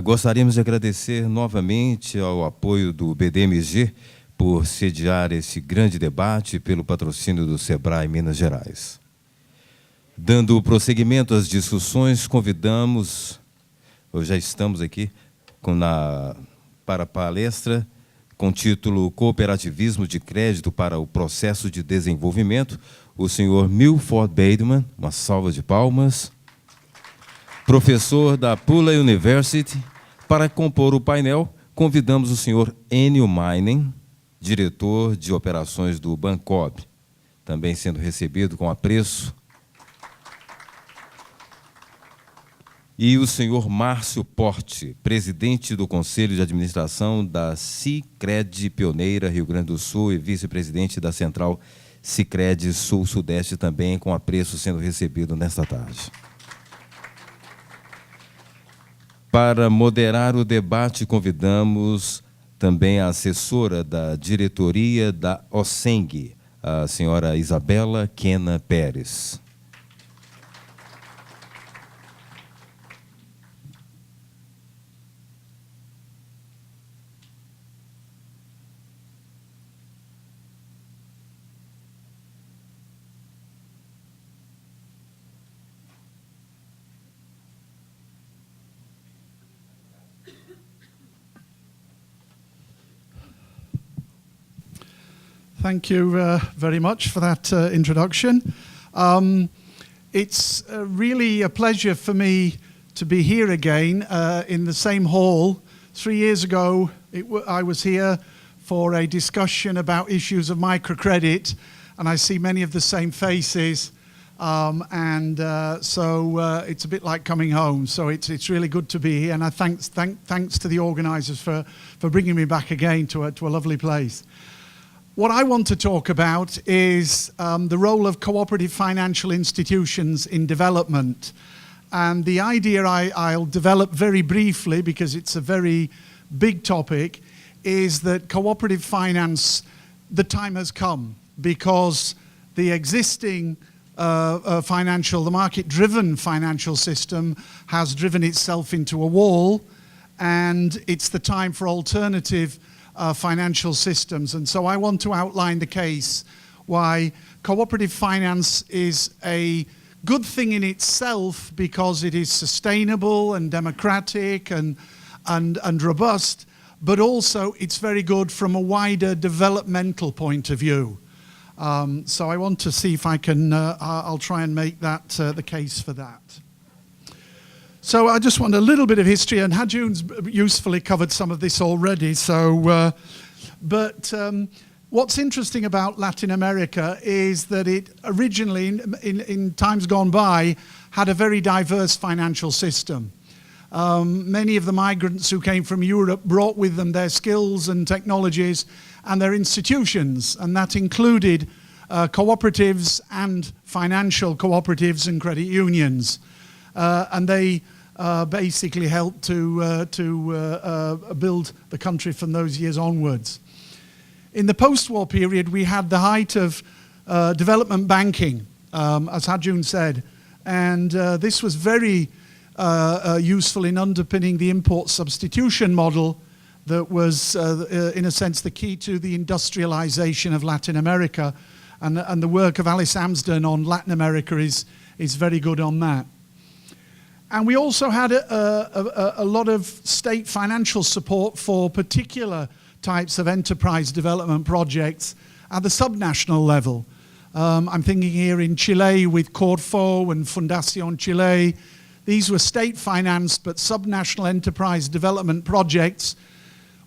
Gostaríamos de agradecer novamente ao apoio do BDMG por sediar esse grande debate e pelo patrocínio do Sebrae Minas Gerais. Dando prosseguimento às discussões, convidamos, ou já estamos aqui, para a palestra com o título Cooperativismo de Crédito para o Processo de Desenvolvimento, o senhor Milford Bateman, uma salva de palmas, professor da Pula University. Para compor o painel, convidamos o senhor Enio Meinem, diretor de operações do Bancoob, também sendo recebido com apreço, e o senhor Marcio, presidente do Conselho de Administração da Sicredi Pioneira, Rio Grande do Sul, e vice-presidente da Central Sicredi Sul-Sudeste, também com apreço sendo recebido nesta tarde. Para moderar o debate, convidamos também a assessora da diretoria da OSENG, a senhora Isabela Quena Pérez. Thank you very much for that introduction. It's really a pleasure for me to be here again in the same hall. 3 years ago, I was here for a discussion about issues of microcredit, and I see many of the same faces, so it's a bit like coming home. So it's really good to be here, and thanks to the organisers for bringing me back again to a lovely place. What I want to talk about is the role of cooperative financial institutions in development. And the idea I'll develop very briefly, because it's a very big topic, is that cooperative finance, the time has come, because the existing the market-driven financial system has driven itself into a wall, and it's the time for alternative financial systems. And so I want to outline the case why cooperative finance is a good thing in itself, because it is sustainable and democratic and robust, but also it's very good from a wider developmental point of view. So I want to see if I can, I'll try and make that the case for that. So I just want a little bit of history, and Hajun's usefully covered some of this already. So, what's interesting about Latin America is that it originally, in times gone by, had a very diverse financial system. Many of the migrants who came from Europe brought with them their skills and technologies and their institutions, and that included cooperatives and financial cooperatives and credit unions. And they basically helped to build the country from those years onwards. In the post-war period, we had the height of development banking, as Hajun said, and this was very useful in underpinning the import substitution model that was, in a sense, the key to the industrialization of Latin America, and the work of Alice Amsden on Latin America is very good on that. And we also had a lot of state financial support for particular types of enterprise development projects at the subnational level. I'm thinking here in Chile with Corfo and Fundación Chile. These were state-financed but subnational enterprise development projects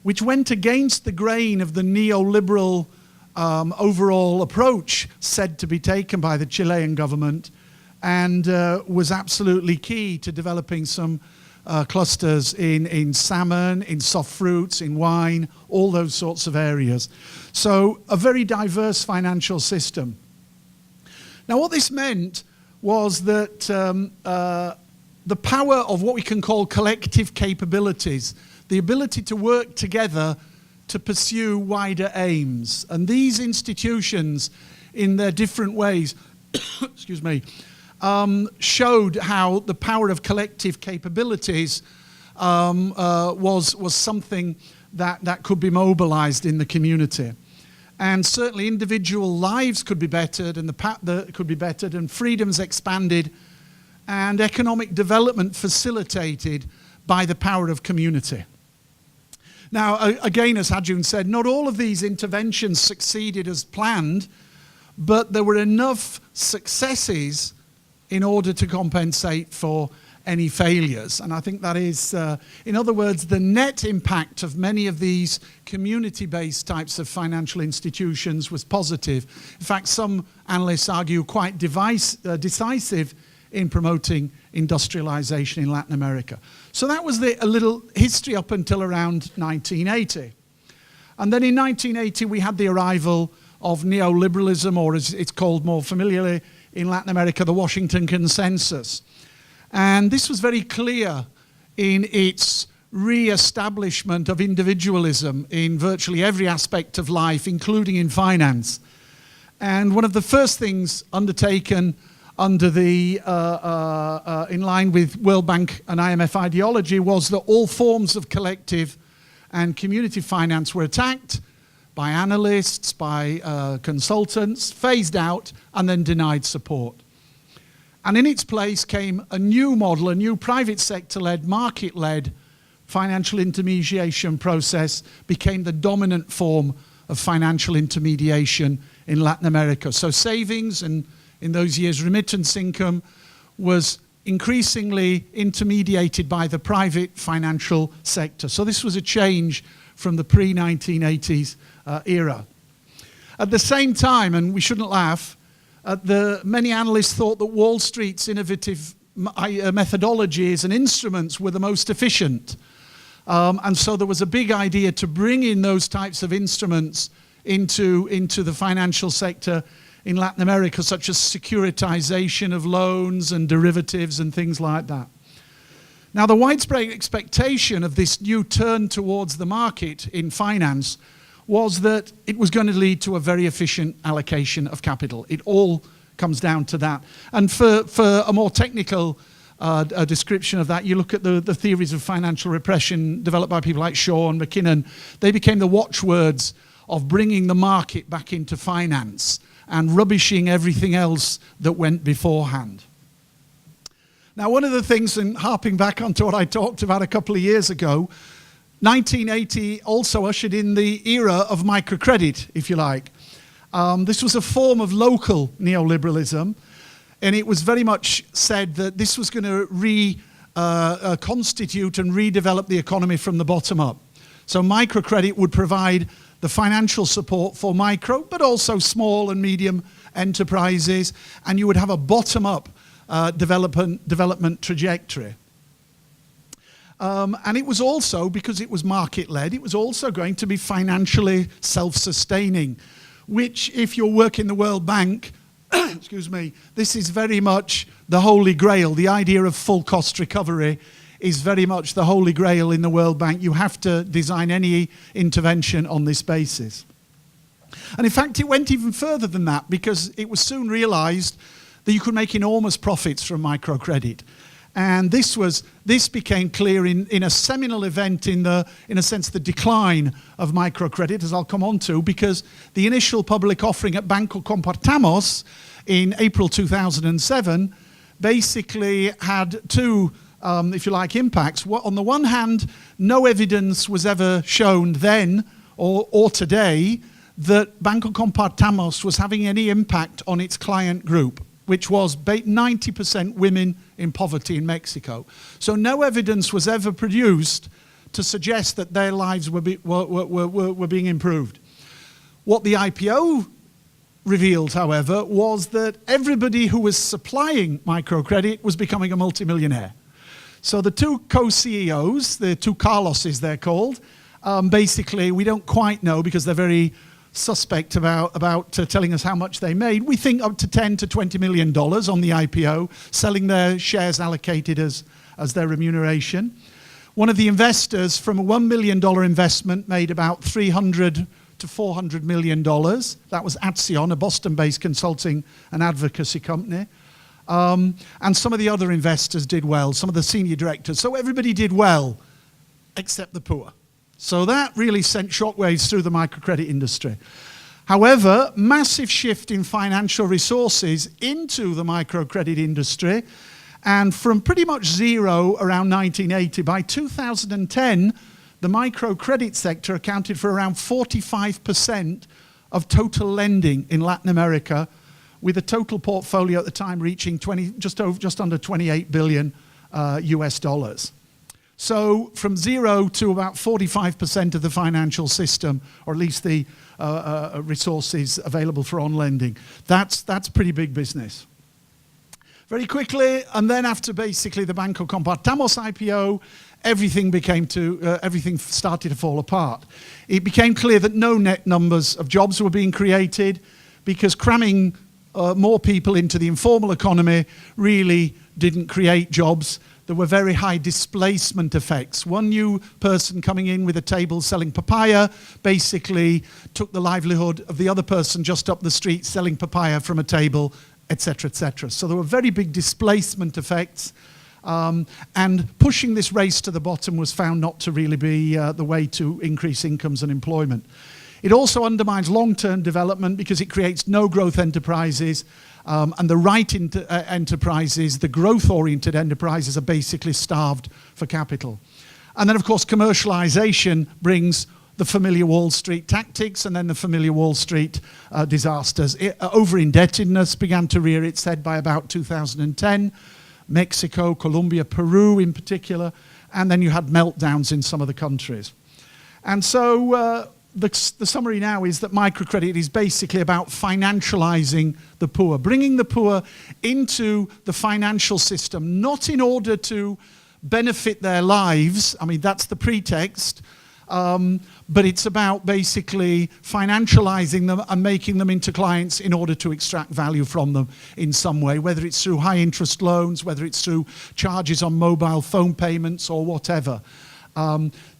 which went against the grain of the neoliberal overall approach said to be taken by the Chilean government, and was absolutely key to developing some clusters in salmon, in soft fruits, in wine, all those sorts of areas. So a very diverse financial system. Now what this meant was that the power of what we can call collective capabilities, the ability to work together to pursue wider aims. And these institutions, in their different ways, excuse me, showed how the power of collective capabilities was something that could be mobilized in the community. And certainly individual lives could be bettered, and and freedoms expanded, and economic development facilitated by the power of community. Now, again, as Hajun said, not all of these interventions succeeded as planned, but there were enough successes in order to compensate for any failures. And I think that is, in other words, the net impact of many of these community-based types of financial institutions was positive. In fact, some analysts argue quite decisive in promoting industrialization in Latin America. So that was a little history up until around 1980. And then in 1980, we had the arrival of neoliberalism, or as it's called more familiarly in Latin America, the Washington Consensus. And this was very clear in its re-establishment of individualism in virtually every aspect of life, including in finance. And one of the first things undertaken under the, in line with World Bank and IMF ideology was that all forms of collective and community finance were attacked by analysts, by consultants, phased out, and then denied support. And in its place came a new model, a new private sector-led, market-led financial intermediation process became the dominant form of financial intermediation in Latin America. So savings and in those years remittance income was increasingly intermediated by the private financial sector. So this was a change from the pre-1980s era. At the same time, and we shouldn't laugh, many analysts thought that Wall Street's innovative methodologies and instruments were the most efficient. And so there was a big idea to bring in those types of instruments into the financial sector in Latin America, such as securitization of loans and derivatives and things like that. Now, the widespread expectation of this new turn towards the market in finance was that it was going to lead to a very efficient allocation of capital. It all comes down to that. And for a more technical a description of that, you look at the theories of financial repression developed by people like Shaw and McKinnon. They became the watchwords of bringing the market back into finance and rubbishing everything else that went beforehand. Now, one of the things, and harping back onto what I talked about a couple of years ago, 1980 also ushered in the era of microcredit, if you like. This was a form of local neoliberalism, and it was very much said that this was going to reconstitute and redevelop the economy from the bottom up. So microcredit would provide the financial support for micro, but also small and medium enterprises, and you would have a bottom-up development trajectory. And it was also, because it was market-led, it was also going to be financially self-sustaining, which, if you work in the World Bank, excuse me, this is very much the holy grail. The idea of full cost recovery is very much the holy grail in the World Bank. You have to design any intervention on this basis. And in fact, it went even further than that, because it was soon realized that you could make enormous profits from microcredit. And this became clear in a seminal event in a sense, the decline of microcredit, as I'll come on to, because the initial public offering at Banco Compartamos in April 2007 basically had two, if you like, impacts. On the one hand, no evidence was ever shown then or today that Banco Compartamos was having any impact on its client group, which was 90% women in poverty in Mexico. So no evidence was ever produced to suggest that their lives were being improved. What the IPO revealed, however, was that everybody who was supplying microcredit was becoming a multimillionaire. So the two co-CEOs, the two Carloses they're called, basically we don't quite know because they're very suspect about telling us how much they made. We think up to $10 to $20 million on the IPO, selling their shares allocated as their remuneration. One of the investors from a $1 million investment made about $300 to $400 million. That was Atsion, a Boston-based consulting and advocacy company. And some of the other investors did well, some of the senior directors. So everybody did well except the poor. So that really sent shockwaves through the microcredit industry. However, massive shift in financial resources into the microcredit industry, and from pretty much zero around 1980, by 2010, the microcredit sector accounted for around 45% of total lending in Latin America, with a total portfolio at the time reaching just under 28 billion US dollars. So from zero to about 45% of the financial system, or at least the resources available for on-lending. That's pretty big business. Very quickly, and then after basically the Banco Compartamos IPO, everything started to fall apart. It became clear that no net numbers of jobs were being created, because cramming more people into the informal economy really didn't create jobs. There were very high displacement effects. One new person coming in with a table selling papaya basically took the livelihood of the other person just up the street selling papaya from a table, etc., etc. So there were very big displacement effects, and pushing this race to the bottom was found not to really be the way to increase incomes and employment. It also undermines long-term development because it creates no growth enterprises, and the right enterprises, the growth-oriented enterprises, are basically starved for capital. And then, of course, commercialization brings the familiar Wall Street tactics and then the familiar Wall Street disasters. Over-indebtedness began to rear its head by about 2010. Mexico, Colombia, Peru in particular, and then you had meltdowns in some of the countries. And so the summary now is that microcredit is basically about financializing the poor, bringing the poor into the financial system, not in order to benefit their lives, I mean that's the pretext, but it's about basically financializing them and making them into clients in order to extract value from them in some way, whether it's through high interest loans, whether it's through charges on mobile phone payments or whatever.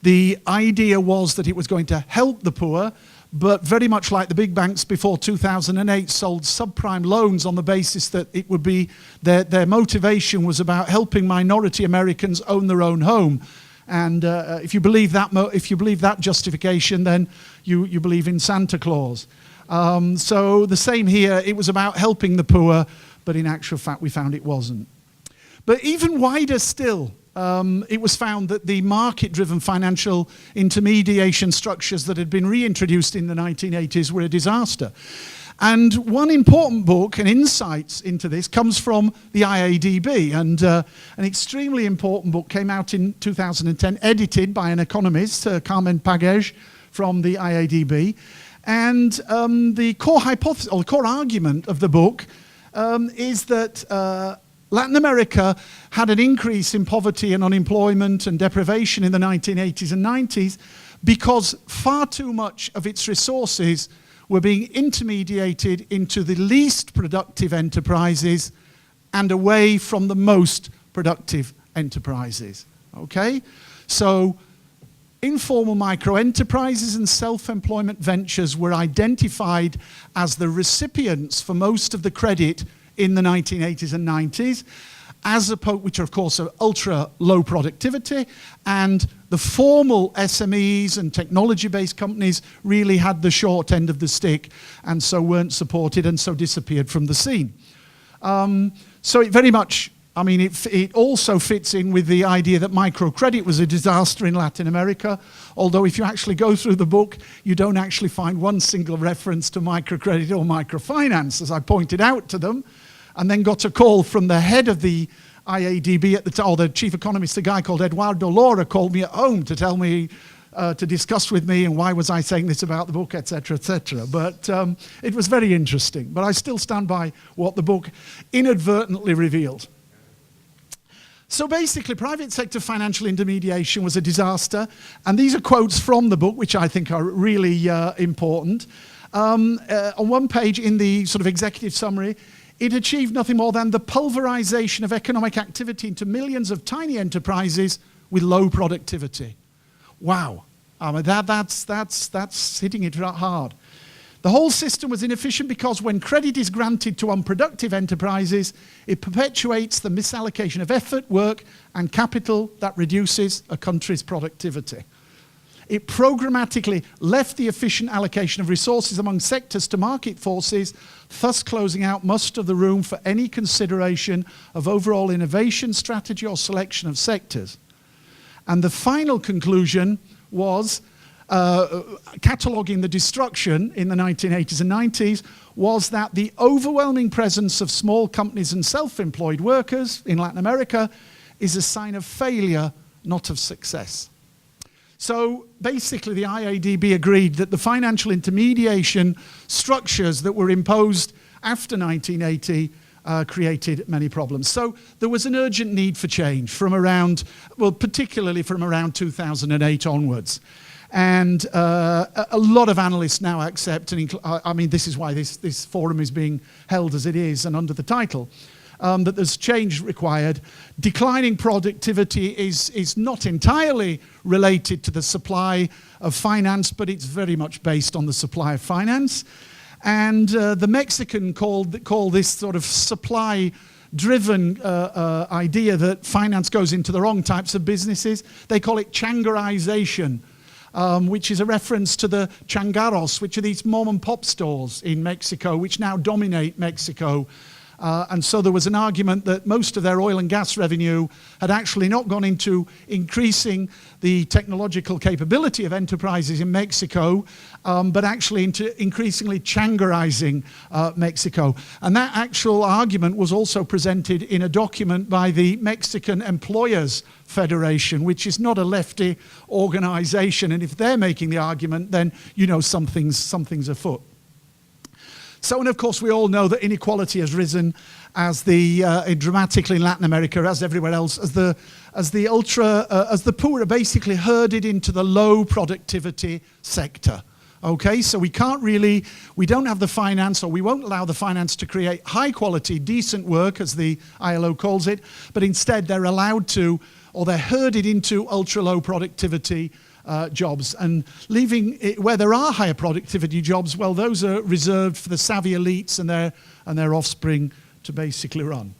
The idea was that it was going to help the poor, but very much like the big banks before 2008 sold subprime loans on the basis that it would be their motivation was about helping minority Americans own their own home. And if you believe that justification, then you believe in Santa Claus. So the same here, it was about helping the poor, but in actual fact we found it wasn't. But even wider still, it was found that the market-driven financial intermediation structures that had been reintroduced in the 1980s were a disaster. And one important book and insights into this comes from the IADB, and an extremely important book came out in 2010, edited by an economist, Carmen Paguez, from the IADB. And the core hypothesis, or the core argument of the book is that Latin America had an increase in poverty and unemployment and deprivation in the 1980s and 90s because far too much of its resources were being intermediated into the least productive enterprises and away from the most productive enterprises. Okay? So informal micro-enterprises and self-employment ventures were identified as the recipients for most of the credit in the 1980s and 90s, which are of course are ultra low productivity, and the formal SMEs and technology-based companies really had the short end of the stick and so weren't supported and so disappeared from the scene. So it very much, I mean, it also fits in with the idea that microcredit was a disaster in Latin America, although if you actually go through the book, you don't actually find one single reference to microcredit or microfinance, as I pointed out to them, and then got a call from the head of the IADB at the time, or the chief economist, a guy called Eduardo Laura, called me at home to tell me, to discuss with me, and why was I saying this about the book, etc., etc. But it was very interesting. But I still stand by what the book inadvertently revealed. So basically, private sector financial intermediation was a disaster, and these are quotes from the book, which I think are really important. On one page in the sort of executive summary, it achieved nothing more than the pulverization of economic activity into millions of tiny enterprises with low productivity. Wow, that's hitting it hard. The whole system was inefficient because when credit is granted to unproductive enterprises, it perpetuates the misallocation of effort, work, and capital that reduces a country's productivity. It programmatically left the efficient allocation of resources among sectors to market forces, thus closing out most of the room for any consideration of overall innovation, strategy, or selection of sectors. And the final conclusion was, cataloguing the destruction in the 1980s and 90s, was that the overwhelming presence of small companies and self-employed workers in Latin America is a sign of failure, not of success. So basically the IADB agreed that the financial intermediation structures that were imposed after 1980 created many problems. So there was an urgent need for change from around, well, particularly from around 2008 onwards. And a lot of analysts now accept, and I mean, this is why this forum is being held as it is and under the title, that there's change required. Declining productivity is not entirely related to the supply of finance, but it's very much based on the supply of finance. And the Mexican call this sort of supply-driven idea that finance goes into the wrong types of businesses. They call it changarization, which is a reference to the changarros, which are these mom and pop stores in Mexico, which now dominate Mexico. And so there was an argument that most of their oil and gas revenue had actually not gone into increasing the technological capability of enterprises in Mexico, but actually into increasingly changarizing Mexico. And that actual argument was also presented in a document by the Mexican Employers Federation, which is not a lefty organization. And if they're making the argument, then you know something's afoot. So, and of course, we all know that inequality has risen as dramatically in Latin America, as everywhere else, as the poor are basically herded into the low productivity sector. Okay, so we don't have the finance, or we won't allow the finance to create high quality, decent work, as the ILO calls it, but instead they're allowed to, or they're herded into ultra low productivity jobs, and leaving it where there are higher productivity jobs, well, those are reserved for the savvy elites and their offspring to basically run.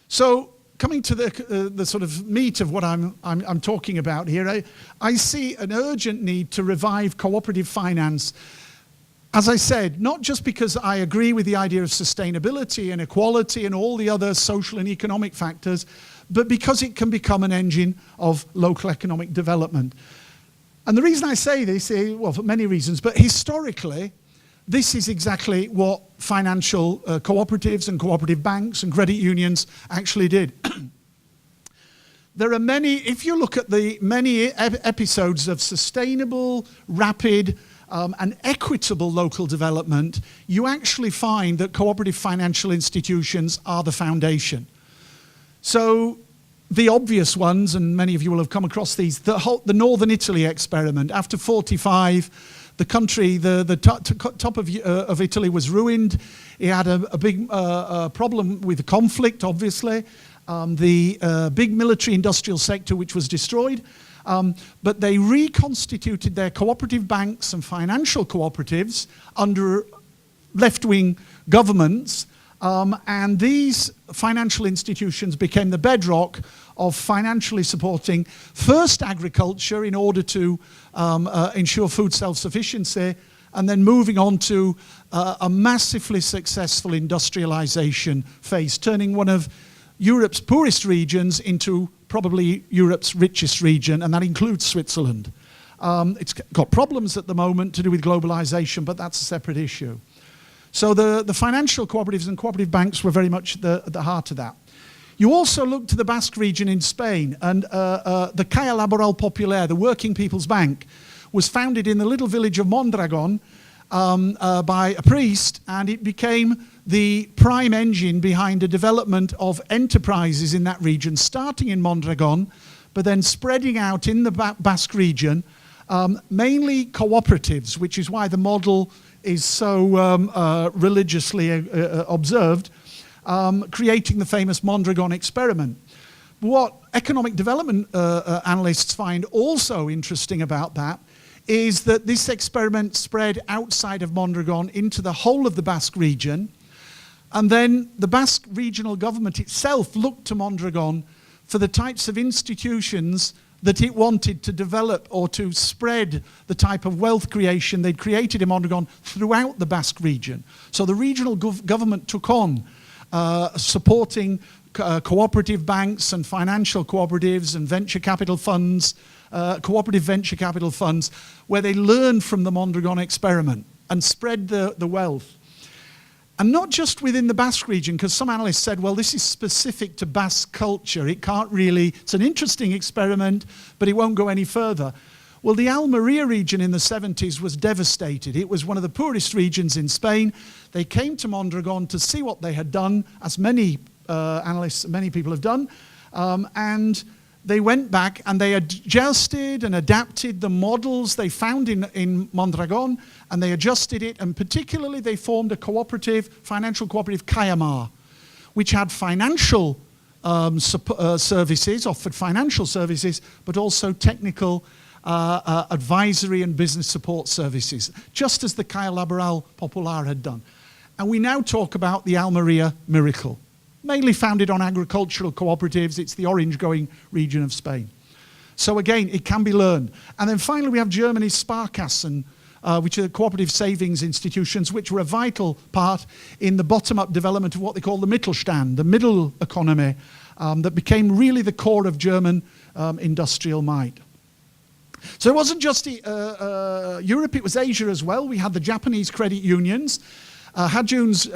So coming to the sort of meat of what I'm talking about here, I see an urgent need to revive cooperative finance. As I said, not just because I agree with the idea of sustainability and equality and all the other social and economic factors, but because it can become an engine of local economic development. And the reason I say this is, well, for many reasons, but historically, this is exactly what financial cooperatives and cooperative banks and credit unions actually did. There are many, if you look at the many episodes of sustainable, rapid, and equitable local development, you actually find that cooperative financial institutions are the foundation. So, the obvious ones, and many of you will have come across these, the Northern Italy experiment. After 45, the country, the top of Italy was ruined. It had a big problem with conflict, obviously. The big military industrial sector, which was destroyed. But they reconstituted their cooperative banks and financial cooperatives under left-wing governments. And these financial institutions became the bedrock of financially supporting first agriculture in order to ensure food self-sufficiency, and then moving on to a massively successful industrialization phase, turning one of Europe's poorest regions into probably Europe's richest region, and that includes Switzerland. It's got problems at the moment to do with globalization, but that's a separate issue. So the financial cooperatives and cooperative banks were very much at the heart of that. You also look to the Basque region in Spain, and the Caja Laboral Popular, the Working People's Bank, was founded in the little village of Mondragon by a priest, and it became the prime engine behind the development of enterprises in that region, starting in Mondragon, but then spreading out in the Basque region, mainly cooperatives, which is why the model is so religiously observed, creating the famous Mondragon experiment. What economic development analysts find also interesting about that is that this experiment spread outside of Mondragon into the whole of the Basque region. And then the Basque regional government itself looked to Mondragon for the types of institutions that it wanted to develop or to spread the type of wealth creation they'd created in Mondragon throughout the Basque region. So the regional government took on supporting cooperative banks and financial cooperatives and venture capital funds, cooperative venture capital funds, where they learned from the Mondragon experiment and spread the wealth. And not just within the Basque region, because some analysts said, well, this is specific to Basque culture. It can't really, it's an interesting experiment, but it won't go any further. Well, the Almeria region in the 70s was devastated. It was one of the poorest regions in Spain. They came to Mondragon to see what they had done, as many analysts, many people have done, and they went back and they adjusted and adapted the models they found in Mondragon, and they adjusted it, and particularly they formed a cooperative, financial cooperative, Cayamar, which had financial services, offered financial services, but also technical advisory and business support services, just as the Caja Laboral Popular had done. And we now talk about the Almeria miracle, mainly founded on agricultural cooperatives. It's the orange-growing region of Spain. So again, it can be learned. And then finally, we have Germany's Sparkassen, which are the cooperative savings institutions, which were a vital part in the bottom-up development of what they call the Mittelstand, the middle economy, that became really the core of German industrial might. So it wasn't just Europe, it was Asia as well. We had the Japanese credit unions. Hajun's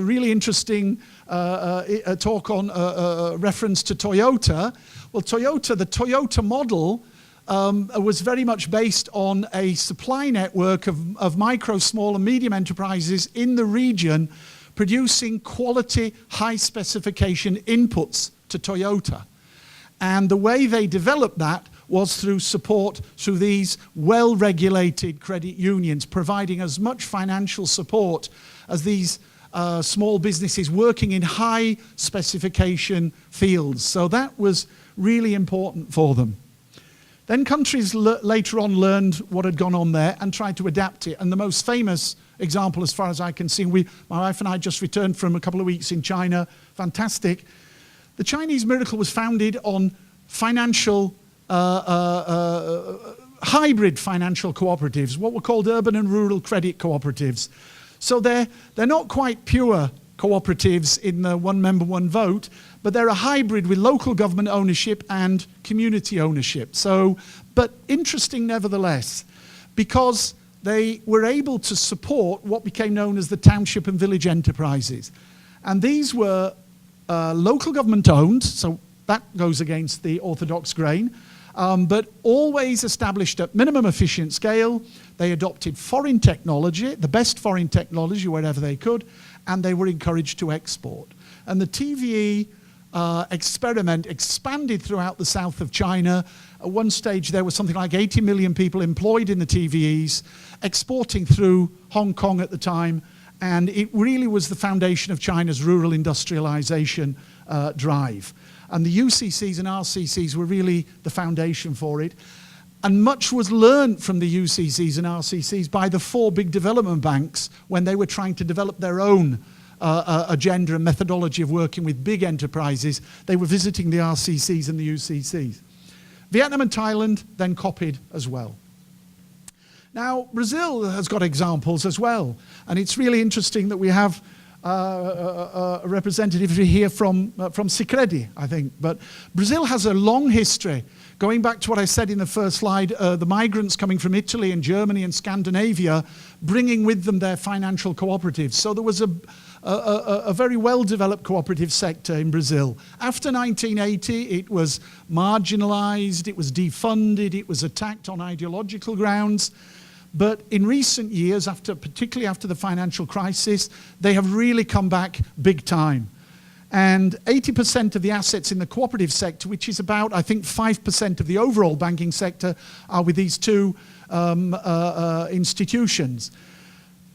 really interesting talk on reference to Toyota. Well, the Toyota model was very much based on a supply network of micro, small and medium enterprises in the region producing quality, high specification inputs to Toyota. And the way they developed that was through support through these well-regulated credit unions, providing as much financial support as these small businesses working in high specification fields. So that was really important for them. Then countries later on learned what had gone on there and tried to adapt it. And the most famous example, as far as I can see, my wife and I just returned from a couple of weeks in China, fantastic. The Chinese miracle was founded on financial hybrid financial cooperatives, what were called urban and rural credit cooperatives. So they're not quite pure cooperatives in the one member, one vote, but they're a hybrid with local government ownership and community ownership. So, but interesting nevertheless, because they were able to support what became known as the township and village enterprises. And these were local government owned, so that goes against the orthodox grain, but always established at minimum efficient scale. They adopted foreign technology, the best foreign technology wherever they could, and they were encouraged to export. And the TVE experiment expanded throughout the south of China. At one stage there was something like 80 million people employed in the TVEs, exporting through Hong Kong at the time, and it really was the foundation of China's rural industrialization drive. And the UCCs and RCCs were really the foundation for it. And much was learned from the UCCs and RCCs by the four big development banks when they were trying to develop their own agenda and methodology of working with big enterprises. They were visiting the RCCs and the UCCs. Vietnam and Thailand then copied as well. Now, Brazil has got examples as well. And it's really interesting that we have a representative here from Sicredi, I think. But Brazil has a long history. Going back to what I said in the first slide, the migrants coming from Italy and Germany and Scandinavia, bringing with them their financial cooperatives. So there was a very well-developed cooperative sector in Brazil. After 1980, it was marginalized, it was defunded, it was attacked on ideological grounds. But in recent years, particularly after the financial crisis, they have really come back big time. And 80% of the assets in the cooperative sector, which is about, I think, 5% of the overall banking sector, are with these two institutions.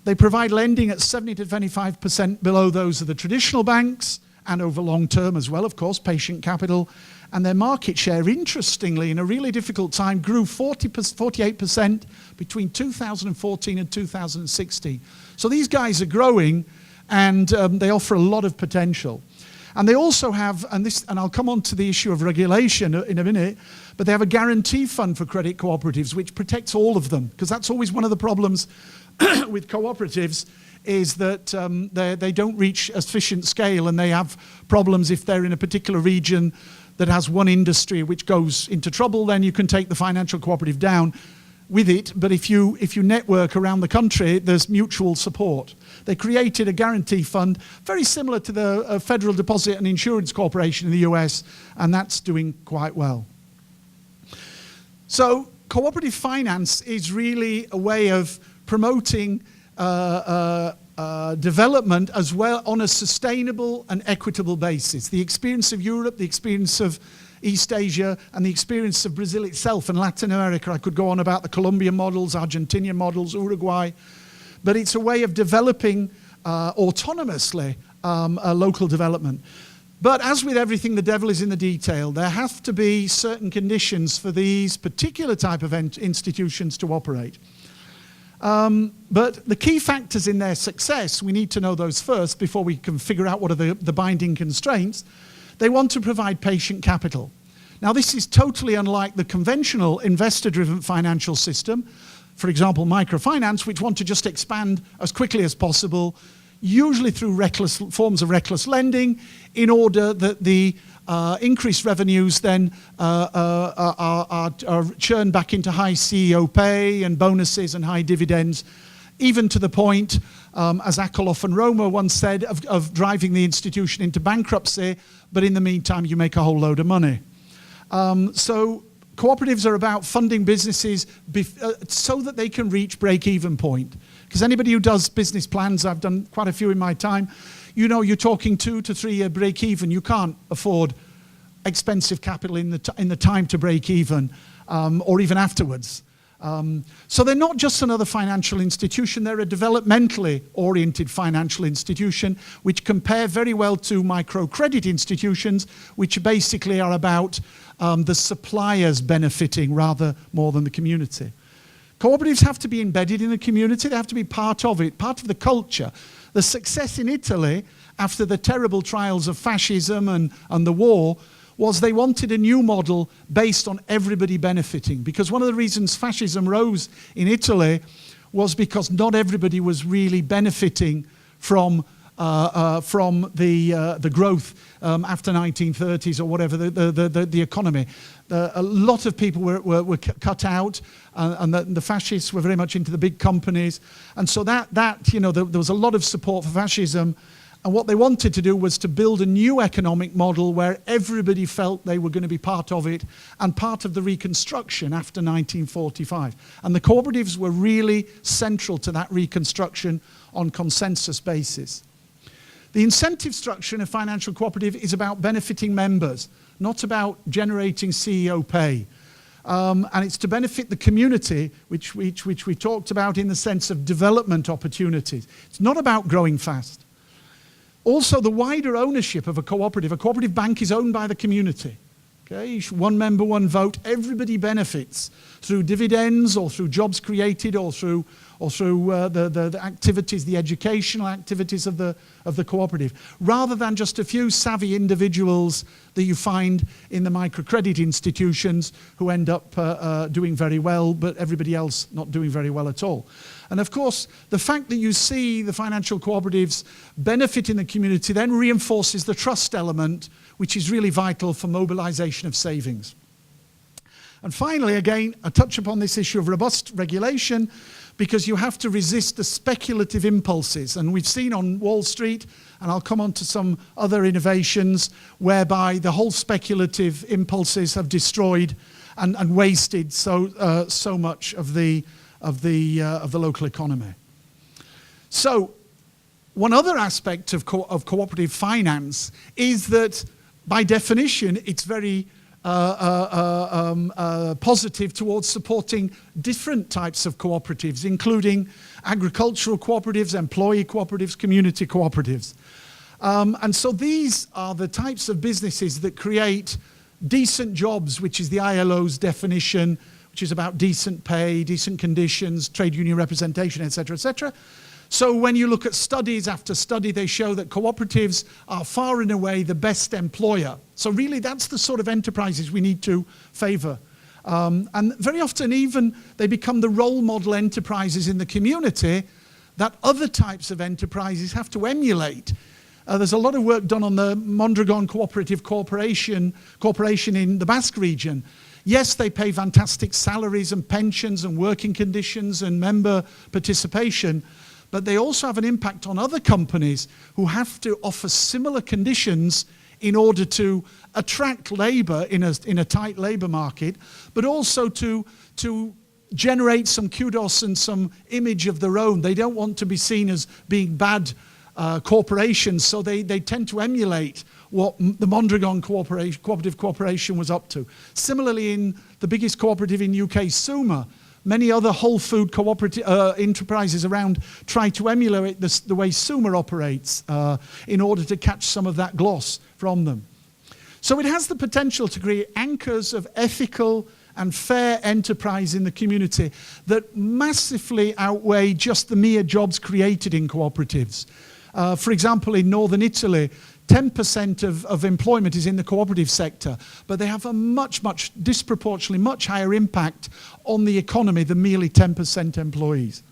They provide lending at 70 to 25% below those of the traditional banks, and over long term as well, of course, patient capital. And their market share, interestingly, in a really difficult time, grew 48% between 2014 and 2016. So these guys are growing, and they offer a lot of potential. And they also have, and I'll come on to the issue of regulation in a minute, but they have a guarantee fund for credit cooperatives, which protects all of them, because that's always one of the problems with cooperatives, is that they don't reach efficient scale, and they have problems if they're in a particular region that has one industry which goes into trouble. Then you can take the financial cooperative down with it, but if you network around the country, there's mutual support. They created a guarantee fund very similar to the Federal Deposit and Insurance Corporation in the US, and that's doing quite well. So cooperative finance is really a way of promoting development as well on a sustainable and equitable basis. The experience of Europe, the experience of East Asia, and the experience of Brazil itself and Latin America. I could go on about the Colombian models, Argentinian models, Uruguay, but it's a way of developing autonomously a local development. But as with everything, the devil is in the detail. There have to be certain conditions for these particular type of institutions to operate. But the key factors in their success, we need to know those first before we can figure out what are the binding constraints. They want to provide patient capital. Now, this is totally unlike the conventional investor-driven financial system, for example, microfinance, which want to just expand as quickly as possible, usually through forms of reckless lending, in order that the increased revenues then are churned back into high CEO pay and bonuses and high dividends, even to the point, as Akerlof and Roma once said, of driving the institution into bankruptcy, but in the meantime you make a whole load of money. So cooperatives are about funding businesses so that they can reach break-even point. Because anybody who does business plans, I've done quite a few in my time, you know you're talking 2 to 3 year break-even. You can't afford expensive capital in the time to break even, or even afterwards. So they're not just another financial institution, they're a developmentally oriented financial institution which compare very well to microcredit institutions, which basically are about the suppliers benefiting rather more than the community. Cooperatives have to be embedded in the community, they have to be part of it, part of the culture. The success in Italy after the terrible trials of fascism and the war was they wanted a new model based on everybody benefiting. Because one of the reasons fascism rose in Italy was because not everybody was really benefiting from the growth after 1930s or whatever, the economy. A lot of people were cut out, and the fascists were very much into the big companies. And so there was a lot of support for fascism. And what they wanted to do was to build a new economic model where everybody felt they were going to be part of it and part of the reconstruction after 1945. And the cooperatives were really central to that reconstruction on consensus basis. The incentive structure in a financial cooperative is about benefiting members, not about generating CEO pay. And it's to benefit the community, which we talked about in the sense of development opportunities. It's not about growing fast. Also, the wider ownership of a cooperative bank is owned by the community. Okay? One member, one vote. Everybody benefits through dividends or through jobs created or through the activities, the educational activities of the cooperative, rather than just a few savvy individuals that you find in the microcredit institutions who end up doing very well, but everybody else not doing very well at all. And of course, the fact that you see the financial cooperatives benefit in the community then reinforces the trust element, which is really vital for mobilization of savings. And finally, again, I touch upon this issue of robust regulation, because you have to resist the speculative impulses. And we've seen on Wall Street, and I'll come on to some other innovations, whereby the whole speculative impulses have destroyed and wasted so much of the local economy. So one other aspect of cooperative finance is that, by definition, it's very positive towards supporting different types of cooperatives, including agricultural cooperatives, employee cooperatives, community cooperatives. And so these are the types of businesses that create decent jobs, which is the ILO's definition, which is about decent pay, decent conditions, trade union representation, etc., etc. So when you look at studies after study, they show that cooperatives are far and away the best employer. So really that's the sort of enterprises we need to favour. And very often even they become the role model enterprises in the community that other types of enterprises have to emulate. There's a lot of work done on the Mondragon Cooperative Corporation in the Basque region. Yes, they pay fantastic salaries and pensions and working conditions and member participation, but they also have an impact on other companies who have to offer similar conditions in order to attract labour in a tight labour market, but also to generate some kudos and some image of their own. They don't want to be seen as being bad corporations, so they tend to emulate what the Mondragon Cooperative Corporation was up to. Similarly, in the biggest cooperative in UK, Suma, many other whole food cooperative enterprises around try to emulate the way Suma operates in order to catch some of that gloss from them. So it has the potential to create anchors of ethical and fair enterprise in the community that massively outweigh just the mere jobs created in cooperatives. For example, in northern Italy, 10% of employment is in the cooperative sector, but they have a disproportionately much higher impact on the economy than merely 10% employees.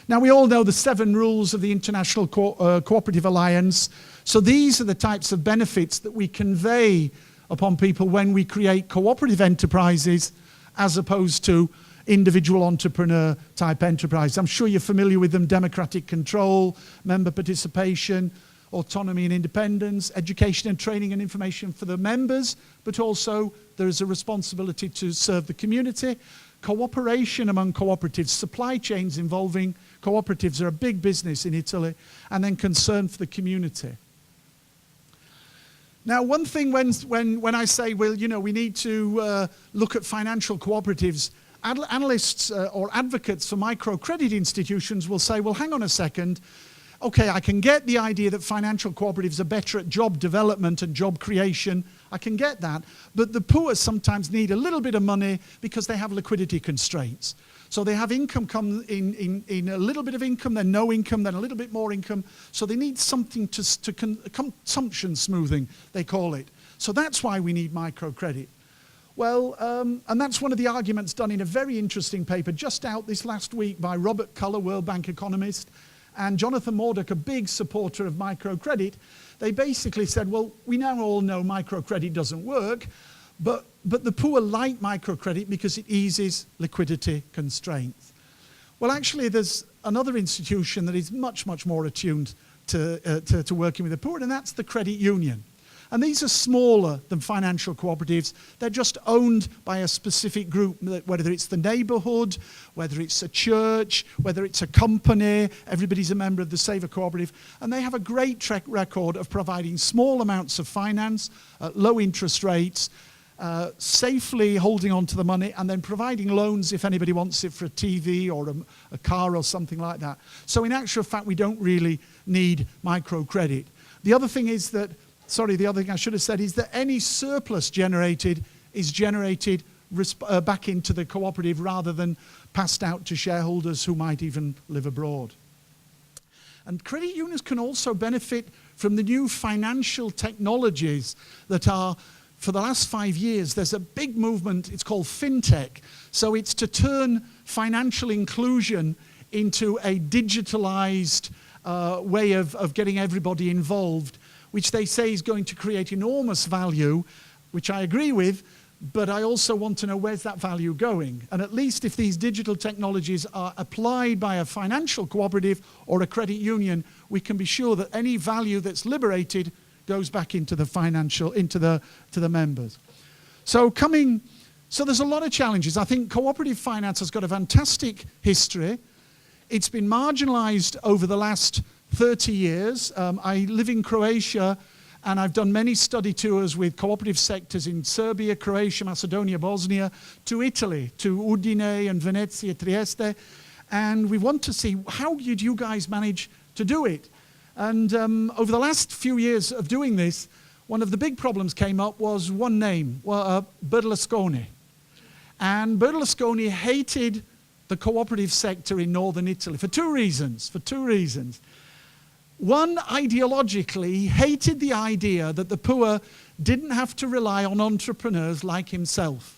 Now, we all know the 7 rules of the International Cooperative Alliance. So these are the types of benefits that we convey upon people when we create cooperative enterprises as opposed to individual entrepreneur type enterprise. I'm sure you're familiar with them: democratic control, member participation, autonomy and independence, education and training and information for the members, but also there is a responsibility to serve the community. Cooperation among cooperatives, supply chains involving cooperatives are a big business in Italy, and then concern for the community. Now, one thing when I say, well, you know, we need to look at financial cooperatives, analysts or advocates for microcredit institutions will say, well, hang on a second. Okay, I can get the idea that financial cooperatives are better at job development and job creation. I can get that. But the poor sometimes need a little bit of money because they have liquidity constraints. So they have income come in a little bit of income, then no income, then a little bit more income. So they need something to consumption smoothing, they call it. So that's why we need microcredit. Well, and that's one of the arguments done in a very interesting paper just out this last week by Robert Culler, World Bank economist, and Jonathan Murdoch, a big supporter of microcredit. They basically said, well, we now all know microcredit doesn't work, but the poor like microcredit because it eases liquidity constraints. Well, actually, there's another institution that is much, much more attuned to working with the poor, and that's the credit union. And these are smaller than financial cooperatives. They're just owned by a specific group, whether it's the neighborhood, whether it's a church, whether it's a company. Everybody's a member of the Saver Cooperative. And they have a great track record of providing small amounts of finance at low interest rates, safely holding on to the money, and then providing loans if anybody wants it for a TV or a car or something like that. So in actual fact, we don't really need microcredit. The other thing is that the other thing I should have said is that any surplus generated is generated back into the cooperative rather than passed out to shareholders who might even live abroad. And credit unions can also benefit from the new financial technologies that are, for the last 5 years, there's a big movement, it's called fintech. So it's to turn financial inclusion into a digitalized way of getting everybody involved, which they say is going to create enormous value, which I agree with, but I also want to know where's that value going. And at least if these digital technologies are applied by a financial cooperative or a credit union, we can be sure that any value that's liberated goes back into the to the members. So there's a lot of challenges. I think cooperative finance has got a fantastic history. It's been marginalized over the last 30 years. I live in Croatia, and I've done many study tours with cooperative sectors in Serbia, Croatia, Macedonia, Bosnia, to Italy, to Udine and Venezia, Trieste. And we want to see, how did you guys manage to do it? And over the last few years of doing this, one of the big problems came up was one name, Berlusconi. And Berlusconi hated the cooperative sector in northern Italy for two reasons. One, ideologically, he hated the idea that the poor didn't have to rely on entrepreneurs like himself.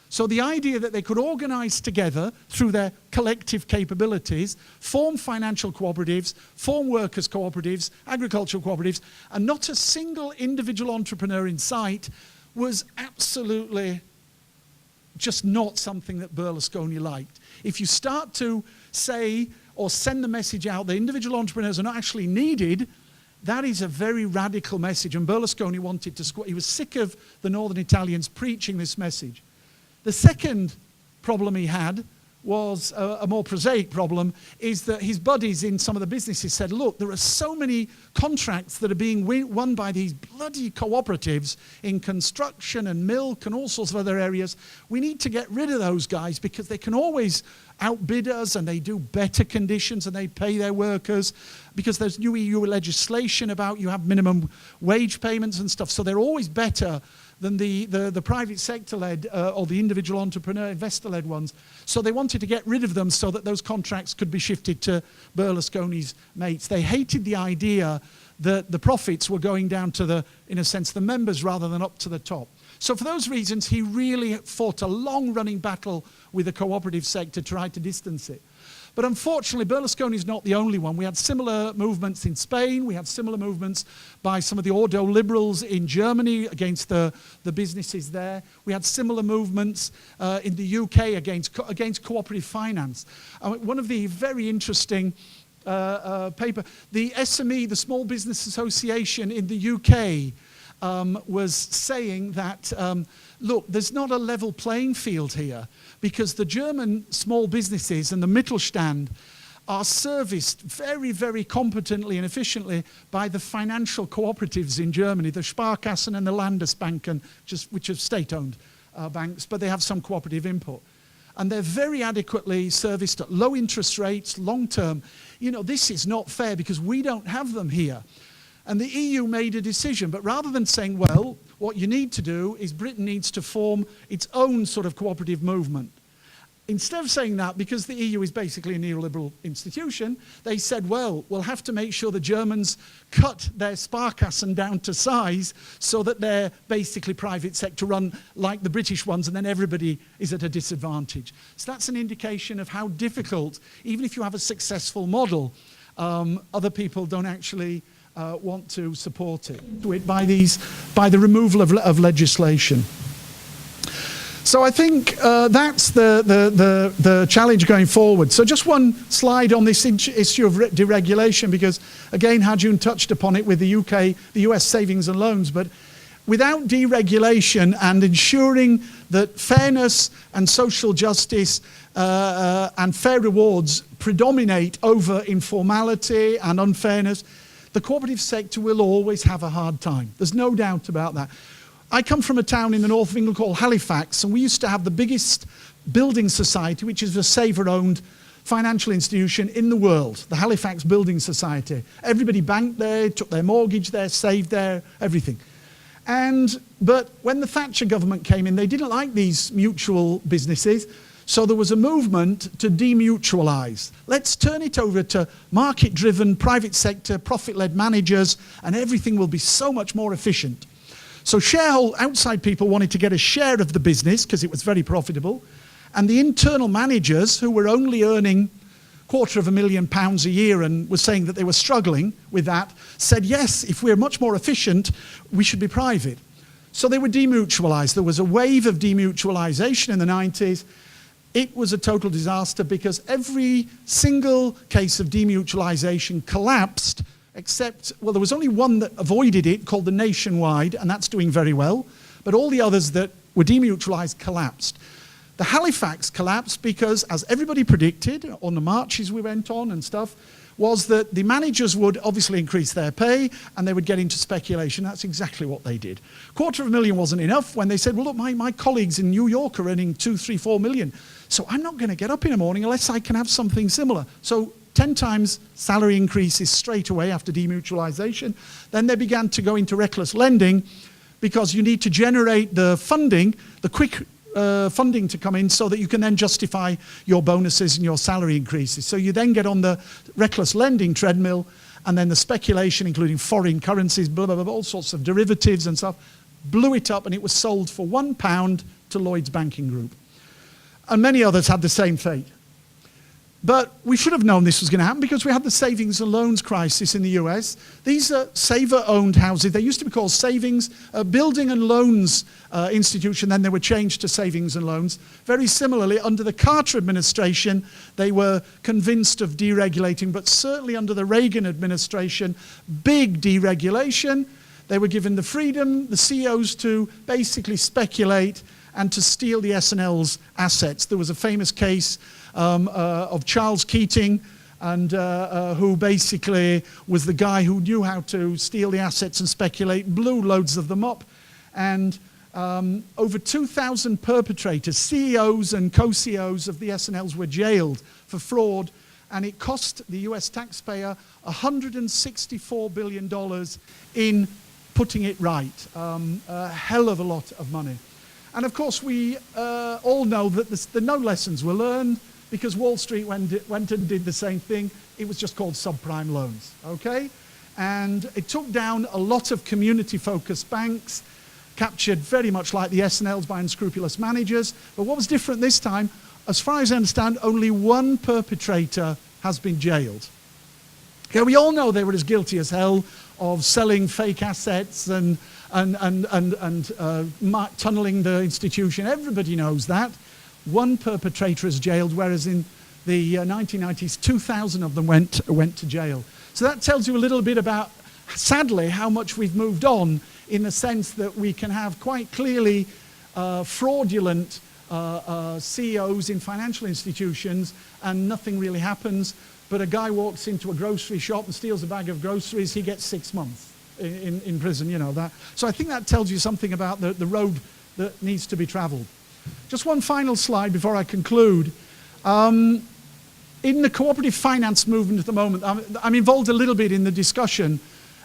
So the idea that they could organize together through their collective capabilities, form financial cooperatives, form workers' cooperatives, agricultural cooperatives, and not a single individual entrepreneur in sight was absolutely just not something that Berlusconi liked. If you start to say or send the message out that individual entrepreneurs are not actually needed, that is a very radical message. And Berlusconi wanted to he was sick of the northern Italians preaching this message. The second problem he had was a more prosaic problem, is that his buddies in some of the businesses said, look, there are so many contracts that are being won by these bloody cooperatives in construction and milk and all sorts of other areas. We need to get rid of those guys because they can always outbid us and they do better conditions and they pay their workers because there's new EU legislation about you have minimum wage payments and stuff. So they're always better than the private sector-led or the individual entrepreneur, investor-led ones. So they wanted to get rid of them so that those contracts could be shifted to Berlusconi's mates. They hated the idea that the profits were going down to in a sense, the members rather than up to the top. So for those reasons, he really fought a long-running battle with the cooperative sector to try to distance it. But unfortunately, Berlusconi is not the only one. We had similar movements in Spain. We had similar movements by some of the Ordo liberals in Germany against the businesses there. We had similar movements in the UK against cooperative finance. One of the very interesting paper, the SME, the Small Business Association in the UK, was saying that, look, there's not a level playing field here because the German small businesses and the Mittelstand are serviced very, very competently and efficiently by the financial cooperatives in Germany, the Sparkassen and the Landesbanken, which are state-owned banks, but they have some cooperative input. And they're very adequately serviced at low interest rates, long-term. You know, this is not fair because we don't have them here. And the EU made a decision, but rather than saying, well, what you need to do is Britain needs to form its own sort of cooperative movement. Instead of saying that, because the EU is basically a neoliberal institution, they said, well, we'll have to make sure the Germans cut their Sparkassen down to size so that they're basically private sector run like the British ones, and then everybody is at a disadvantage. So that's an indication of how difficult, even if you have a successful model, other people don't actually want to support it by the removal of legislation. So I think that's the challenge going forward. So just one slide on this issue of deregulation, because again, Hajun touched upon it with the US savings and loans, but without deregulation and ensuring that fairness and social justice and fair rewards predominate over informality and unfairness, the cooperative sector will always have a hard time. There's no doubt about that. I come from a town in the north of England called Halifax, and we used to have the biggest building society, which is a saver-owned financial institution in the world, the Halifax Building Society. Everybody banked there, took their mortgage there, saved there, everything. But when the Thatcher government came in, they didn't like these mutual businesses, so there was a movement to demutualize. Let's turn it over to market-driven, private sector, profit-led managers, and everything will be so much more efficient. So outside people wanted to get a share of the business because it was very profitable. And the internal managers, who were only earning £250,000 a year and were saying that they were struggling with that, said, yes, if we're much more efficient, we should be private. So they were demutualized. There was a wave of demutualization in the 90s. It was a total disaster because every single case of demutualization collapsed, except, well, there was only one that avoided it called the Nationwide, and that's doing very well. But all the others that were demutualized collapsed. The Halifax collapsed because, as everybody predicted on the marches we went on and stuff, was that the managers would obviously increase their pay and they would get into speculation. That's exactly what they did. $250,000 wasn't enough when they said, well, look, my colleagues in New York are earning 2, 3, 4 million. So I'm not going to get up in the morning unless I can have something similar. So 10 times salary increases straight away after demutualization. Then they began to go into reckless lending because you need to generate the funding, the quick funding to come in so that you can then justify your bonuses and your salary increases. So you then get on the reckless lending treadmill, and then the speculation, including foreign currencies, blah, blah, blah, all sorts of derivatives and stuff, blew it up, and it was sold for £1 to Lloyds Banking Group. And many others had the same fate. But we should have known this was going to happen because we had the savings and loans crisis in the US. These are saver-owned houses. They used to be called savings, building and loans institution, then they were changed to savings and loans. Very similarly, under the Carter administration, they were convinced of deregulating, but certainly under the Reagan administration, big deregulation. They were given the freedom, the CEOs, to basically speculate and to steal the S&L's assets. There was a famous case of Charles Keating, and who basically was the guy who knew how to steal the assets and speculate, blew loads of them up, and over 2,000 perpetrators, CEOs and co-CEOs of the S&Ls were jailed for fraud, and it cost the US taxpayer $164 billion in putting it right. A hell of a lot of money. And of course, we all know that no lessons were learned, because Wall Street went and did the same thing. It was just called subprime loans, okay? And it took down a lot of community-focused banks, captured very much like the S&Ls by unscrupulous managers. But what was different this time, as far as I understand, only one perpetrator has been jailed. Okay, we all know they were as guilty as hell of selling fake assets and tunneling the institution. Everybody knows that. One perpetrator is jailed, whereas in the 1990s, 2,000 of them went to jail. So that tells you a little bit about, sadly, how much we've moved on, in the sense that we can have quite clearly fraudulent CEOs in financial institutions and nothing really happens. But a guy walks into a grocery shop and steals a bag of groceries, he gets 6 months in prison, you know that. So I think that tells you something about the road that needs to be traveled. Just one final slide before I conclude. In the cooperative finance movement at the moment, I'm involved a little bit in the discussion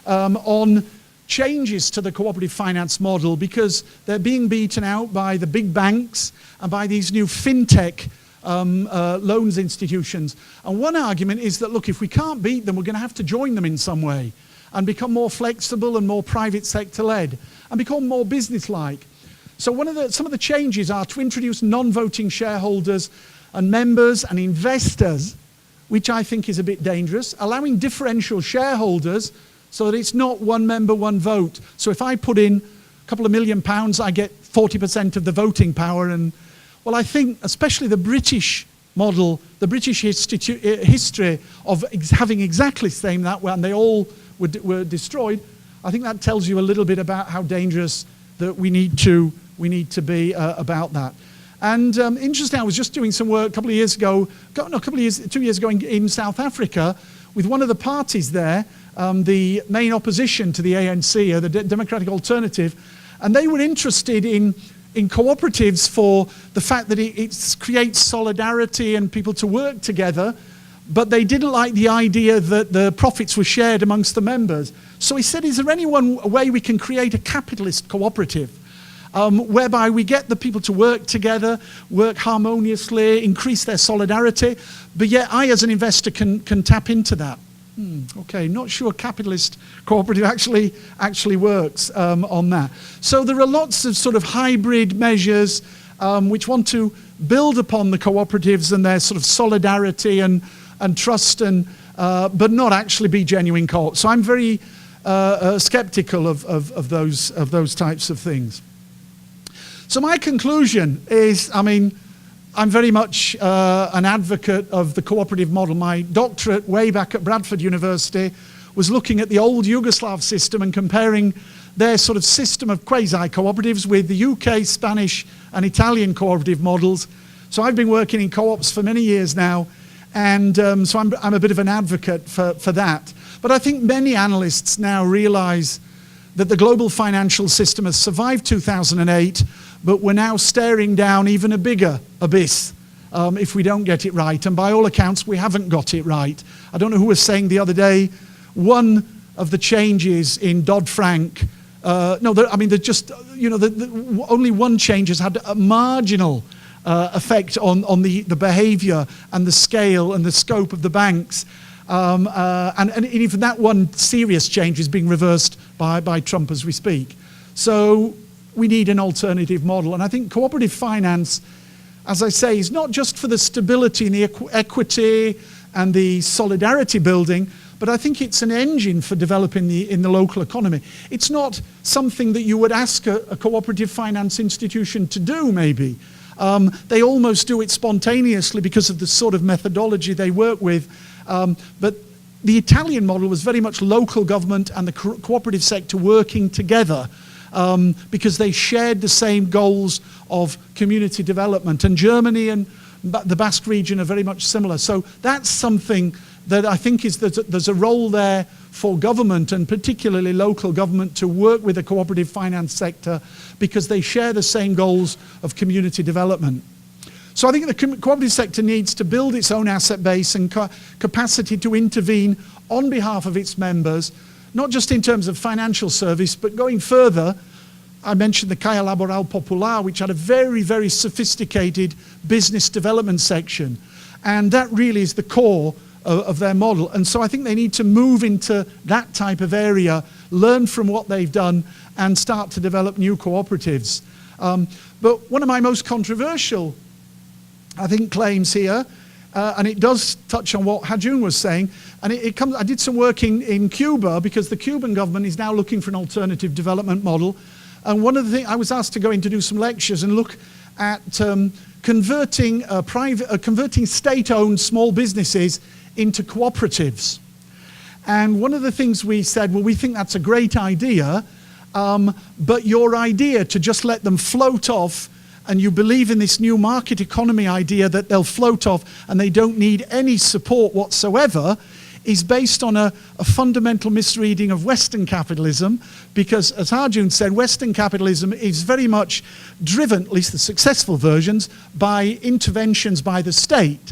on changes to the cooperative finance model, because they're being beaten out by the big banks and by these new fintech loans institutions. And one argument is that, look, if we can't beat them, we're going to have to join them in some way and become more flexible and more private sector led and become more business-like. So some of the changes are to introduce non-voting shareholders and members and investors, which I think is a bit dangerous, allowing differential shareholders so that it's not one member, one vote. So if I put in a couple of £1 million, I get 40% of the voting power. And well, I think especially the British model, the British history of having exactly the same that way, and they all were destroyed, I think that tells you a little bit about how dangerous that we need to be about that. And interesting, I was just doing some work 2 years ago in South Africa with one of the parties there, the main opposition to the ANC, the Democratic Alternative, and they were interested in cooperatives for the fact that it creates solidarity and people to work together, but they didn't like the idea that the profits were shared amongst the members. So he said, is there any way we can create a capitalist cooperative whereby we get the people to work together, work harmoniously, increase their solidarity, but yet I as an investor can tap into that? Okay, not sure capitalist cooperative actually works on that. So there are lots of sort of hybrid measures which want to build upon the cooperatives and their sort of solidarity and trust, and but not actually be genuine co-op. So I'm very skeptical of those types of things. So my conclusion is, I mean, I'm very much an advocate of the cooperative model. My doctorate way back at Bradford University was looking at the old Yugoslav system and comparing their sort of system of quasi-cooperatives with the UK, Spanish and Italian cooperative models. So I've been working in co-ops for many years now, and so I'm a bit of an advocate for that. But I think many analysts now realize that the global financial system has survived 2008, but we're now staring down even a bigger abyss if we don't get it right. And by all accounts, we haven't got it right. I don't know who was saying the other day, one of the changes in Dodd-Frank, they're just, only one change has had a marginal effect on the behavior and the scale and the scope of the banks. And even that one serious change is being reversed by Trump as we speak. So we need an alternative model. And I think cooperative finance, as I say, is not just for the stability and the equity and the solidarity building, but I think it's an engine for developing in the local economy. It's not something that you would ask a cooperative finance institution to do, maybe. They almost do it spontaneously because of the sort of methodology they work with. But the Italian model was very much local government and the cooperative sector working together because they shared the same goals of community development. And Germany and the Basque region are very much similar. So that's something that I think there's a role there for government and particularly local government to work with the cooperative finance sector because they share the same goals of community development. So I think the cooperative sector needs to build its own asset base and capacity to intervene on behalf of its members, not just in terms of financial service, but going further. I mentioned the Caja Laboral Popular, which had a very, very sophisticated business development section. And that really is the core of their model. And so I think they need to move into that type of area, learn from what they've done, and start to develop new cooperatives. But one of my most controversial, I think, claims here, and it does touch on what Hajun was saying, and I did some work in Cuba because the Cuban government is now looking for an alternative development model. And one of the things, I was asked to go in to do some lectures and look at converting state-owned small businesses into cooperatives. And one of the things we said, well, we think that's a great idea, but your idea to just let them float off, and you believe in this new market economy idea that they'll float off and they don't need any support whatsoever, is based on a fundamental misreading of Western capitalism, because, as Arjun said, Western capitalism is very much driven, at least the successful versions, by interventions by the state.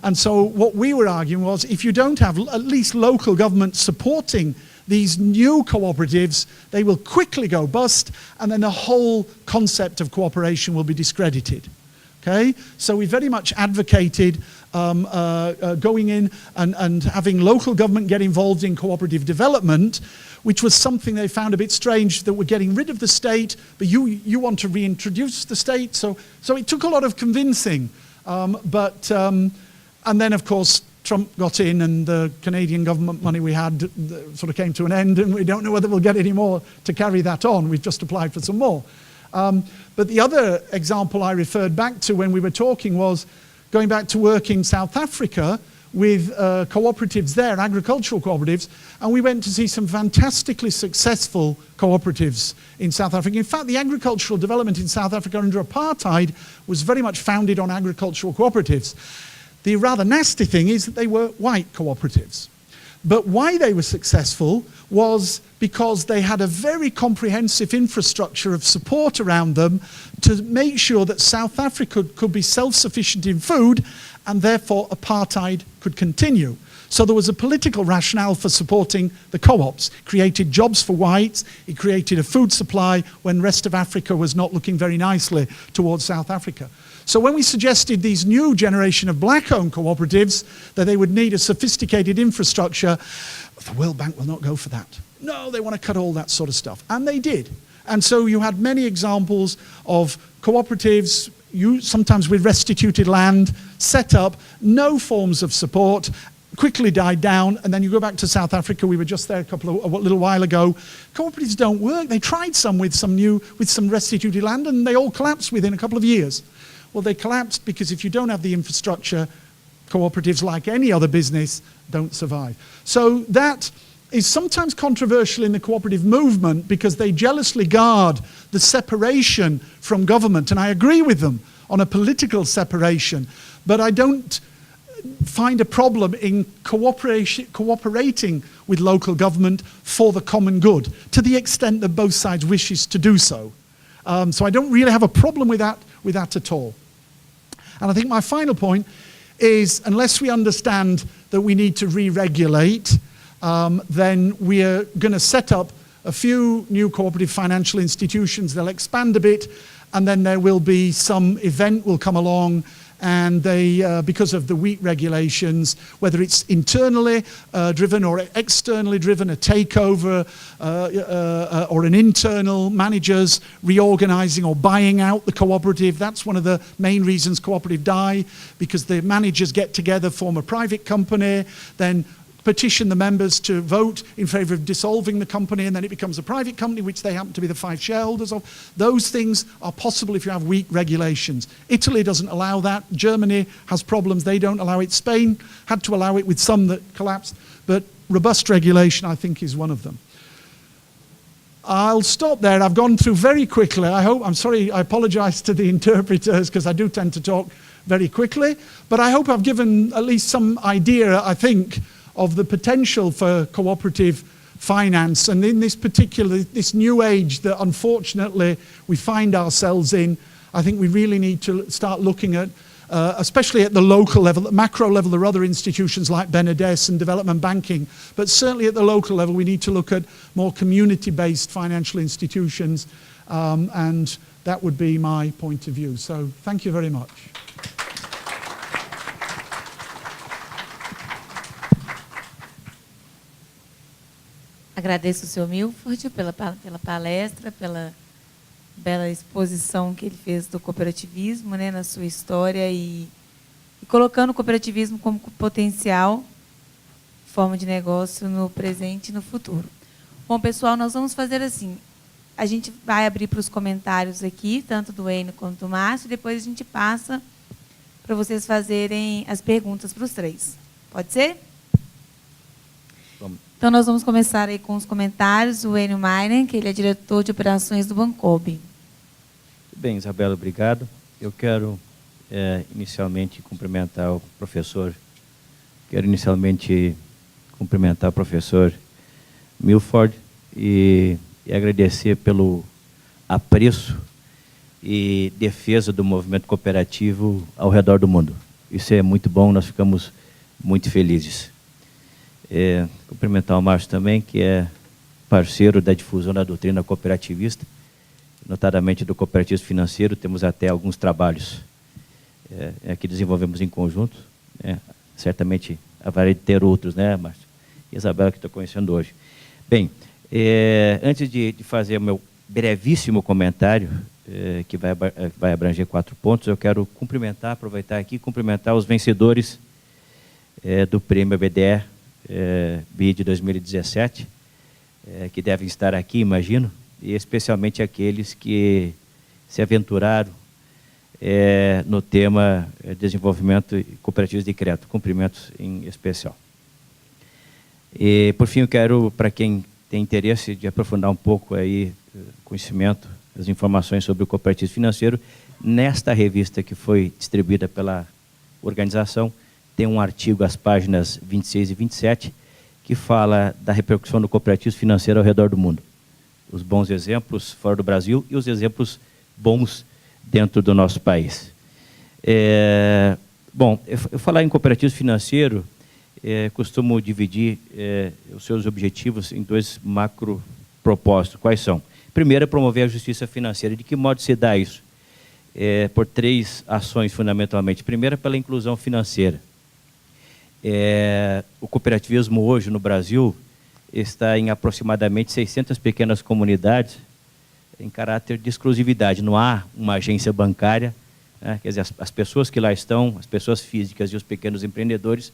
And so what we were arguing was, if you don't have at least local government supporting these new cooperatives, they will quickly go bust, and then the whole concept of cooperation will be discredited. Okay? So we very much advocated going in and having local government get involved in cooperative development, which was something they found a bit strange, that we're getting rid of the state, but you want to reintroduce the state. So it took a lot of convincing. And then, of course, Trump got in and the Canadian government money we had sort of came to an end, and we don't know whether we'll get any more to carry that on. We've just applied for some more. But the other example I referred back to when we were talking was going back to work in South Africa with cooperatives there, agricultural cooperatives, and we went to see some fantastically successful cooperatives in South Africa. In fact, the agricultural development in South Africa under apartheid was very much founded on agricultural cooperatives. The rather nasty thing is that they were white cooperatives. But why they were successful was because they had a very comprehensive infrastructure of support around them to make sure that South Africa could be self-sufficient in food, and therefore apartheid could continue. So there was a political rationale for supporting the co-ops. It created jobs for whites, it created a food supply when the rest of Africa was not looking very nicely towards South Africa. So when we suggested these new generation of black-owned cooperatives, that they would need a sophisticated infrastructure, the World Bank will not go for that. No, they want to cut all that sort of stuff. And they did. And so you had many examples of cooperatives, sometimes with restituted land, set up, no forms of support, quickly died down, and then you go back to South Africa. We were just there a little while ago. Cooperatives don't work. They tried some with some restituted land, and they all collapsed within a couple of years. Well, they collapsed because if you don't have the infrastructure, cooperatives, like any other business, don't survive. So that is sometimes controversial in the cooperative movement because they jealously guard the separation from government, and I agree with them on a political separation, but I don't find a problem in cooperating with local government for the common good, to the extent that both sides wishes to do so. So I don't really have a problem with that at all. And I think my final point is, unless we understand that we need to re-regulate, then we are going to set up a few new cooperative financial institutions. They'll expand a bit, and then there will be some event will come along, and they, because of the weak regulations, whether it's internally driven or externally driven, a takeover or an internal managers reorganizing or buying out the cooperative. That's one of the main reasons cooperative die, because the managers get together, form a private company, then petition the members to vote in favour of dissolving the company, and then it becomes a private company, which they happen to be the 5 shareholders of. Those things are possible if you have weak regulations. Italy doesn't allow that. Germany has problems. They don't allow it. Spain had to allow it with some that collapsed. But robust regulation, I think, is one of them. I'll stop there. I've gone through very quickly. I'm sorry, I apologise to the interpreters, because I do tend to talk very quickly. But I hope I've given at least some idea, I think, of the potential for cooperative finance. And in this new age that unfortunately we find ourselves in, I think we really need to start looking at, especially at the local level, at macro level, there are other institutions like Benedès and development banking, but certainly at the local level we need to look at more community-based financial institutions, and that would be my point of view. So thank you very much. Agradeço o Sr. Milford pela palestra, pela bela exposição que ele fez do cooperativismo, né, na sua história e colocando o cooperativismo como potencial forma de negócio no presente e no futuro. Bom, pessoal, nós vamos fazer assim. A gente vai abrir para os comentários aqui, tanto do Enio quanto do Marcio, e depois a gente passa para vocês fazerem as perguntas para os 3. Pode ser? Então, nós vamos começar aí com os comentários. O Enio Meinem, que ele é diretor de operações do Bancoob. Bem, Isabela, obrigado. Eu quero inicialmente cumprimentar o professor. Quero inicialmente cumprimentar o professor Milford e agradecer pelo apreço e defesa do movimento cooperativo ao redor do mundo. Isso é muito bom, nós ficamos muito felizes. Cumprimentar o Marcio também, que é parceiro da difusão da doutrina cooperativista, notadamente do cooperativismo financeiro. Temos até alguns trabalhos que desenvolvemos em conjunto. Certamente haverá de ter outros, né, Marcio? E a Isabela, que estou conhecendo hoje. Bem, antes de fazer o meu brevíssimo comentário, que vai abranger 4 pontos, eu quero aproveitar aqui e cumprimentar os vencedores do prêmio BDE BID 2017, que devem estar aqui, imagino, e especialmente aqueles que se aventuraram no tema desenvolvimento e cooperativas de crédito, cumprimentos em especial. E, por fim, eu quero, para quem tem interesse de aprofundar um pouco aí conhecimento, as informações sobre o cooperativismo financeiro, nesta revista que foi distribuída pela organização, tem um artigo, às páginas 26 e 27, que fala da repercussão do cooperativismo financeiro ao redor do mundo. Os bons exemplos fora do Brasil e os exemplos bons dentro do nosso país. Bom, eu falar em cooperativismo financeiro, costumo dividir os seus objetivos em 2 macro propósitos. Quais são? Primeiro é promover a justiça financeira. De que modo se dá isso? Por 3 ações, fundamentalmente. Primeiro, pela inclusão financeira. O cooperativismo hoje no Brasil está em aproximadamente 600 pequenas comunidades em caráter de exclusividade. Não há uma agência bancária, né? Quer dizer, as pessoas que lá estão, as pessoas físicas e os pequenos empreendedores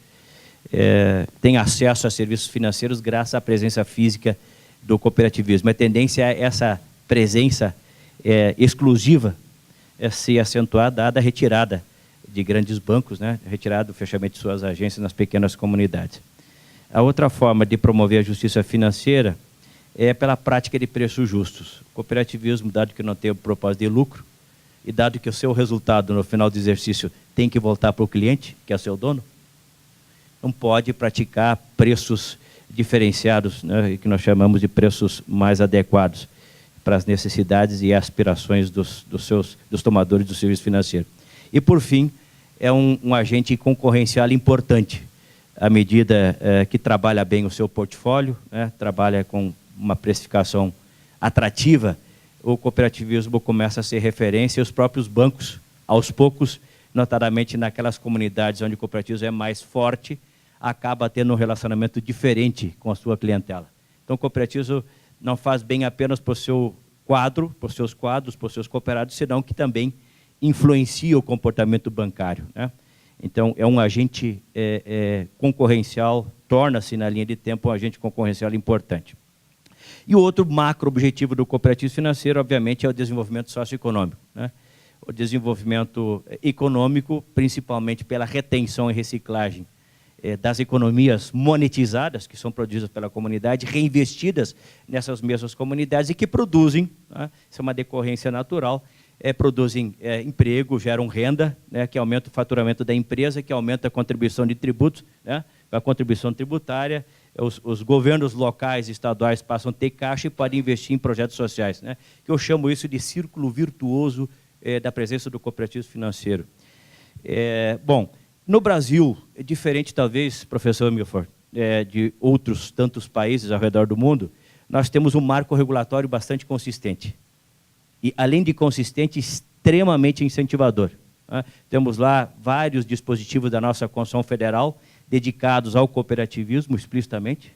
têm acesso a serviços financeiros graças à presença física do cooperativismo. A tendência é essa presença exclusiva se acentuar dada a retirada de grandes bancos, né? Retirado o fechamento de suas agências nas pequenas comunidades. A outra forma de promover a justiça financeira é pela prática de preços justos. O cooperativismo, dado que não tem o propósito de lucro, e dado que o seu resultado no final do exercício tem que voltar para o cliente, que é o seu dono, não pode praticar preços diferenciados, né, que nós chamamos de preços mais adequados para as necessidades e aspirações dos tomadores do serviço financeiro. E, por fim, é um agente concorrencial importante, à medida que trabalha bem o seu portfólio, né, trabalha com uma precificação atrativa, o cooperativismo começa a ser referência e os próprios bancos, aos poucos, notadamente naquelas comunidades onde o cooperativismo é mais forte, acaba tendo um relacionamento diferente com a sua clientela. Então, o cooperativismo não faz bem apenas para o seu quadro, para os seus quadros, para os seus cooperados, senão que também influencia o comportamento bancário, né? Então, é um agente concorrencial, torna-se, na linha de tempo, um agente concorrencial importante. E o outro macro objetivo do cooperativismo financeiro, obviamente, é o desenvolvimento socioeconômico, né? O desenvolvimento econômico, principalmente pela retenção e reciclagem das economias monetizadas, que são produzidas pela comunidade, reinvestidas nessas mesmas comunidades e que produzem, né, isso é uma decorrência natural, produzem emprego, geram renda, né, que aumenta o faturamento da empresa, que aumenta a contribuição de tributos, né, a contribuição tributária, os governos locais e estaduais passam a ter caixa e podem investir em projetos sociais, né, que eu chamo isso de círculo virtuoso da presença do cooperativismo financeiro. Bom, no Brasil, é diferente talvez, professor Milford, de outros tantos países ao redor do mundo, nós temos um marco regulatório bastante consistente. E, além de consistente, extremamente incentivador, né? Temos lá vários dispositivos da nossa Constituição Federal dedicados ao cooperativismo, explicitamente.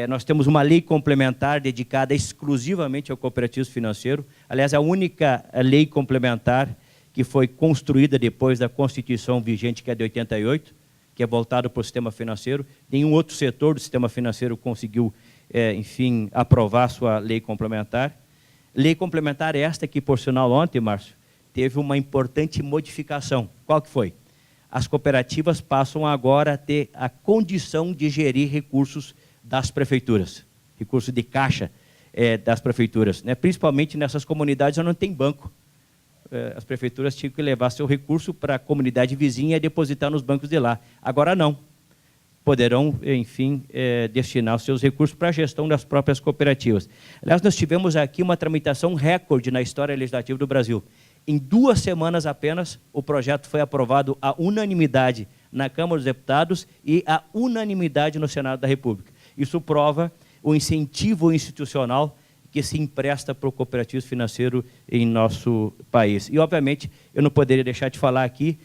Nós temos uma lei complementar dedicada exclusivamente ao cooperativismo financeiro. Aliás, a única lei complementar que foi construída depois da Constituição vigente, que é de 88, que é voltada para o sistema financeiro. Nenhum outro setor do sistema financeiro conseguiu, enfim, aprovar sua lei complementar. Lei complementar esta que, por sinal, ontem, Marcio, teve uma importante modificação. Qual que foi? As cooperativas passam agora a ter a condição de gerir recursos das prefeituras, recursos de caixa das prefeituras, né? Principalmente nessas comunidades onde não tem banco. As prefeituras tinham que levar seu recurso para a comunidade vizinha e depositar nos bancos de lá. Agora não. Poderão, enfim, destinar os seus recursos para a gestão das próprias cooperativas. Aliás, nós tivemos aqui uma tramitação recorde na história legislativa do Brasil. Em 2 semanas apenas, o projeto foi aprovado à unanimidade na Câmara dos Deputados e à unanimidade no Senado da República. Isso prova o incentivo institucional que se empresta para o cooperativismo financeiro em nosso país. E, obviamente, eu não poderia deixar de falar aqui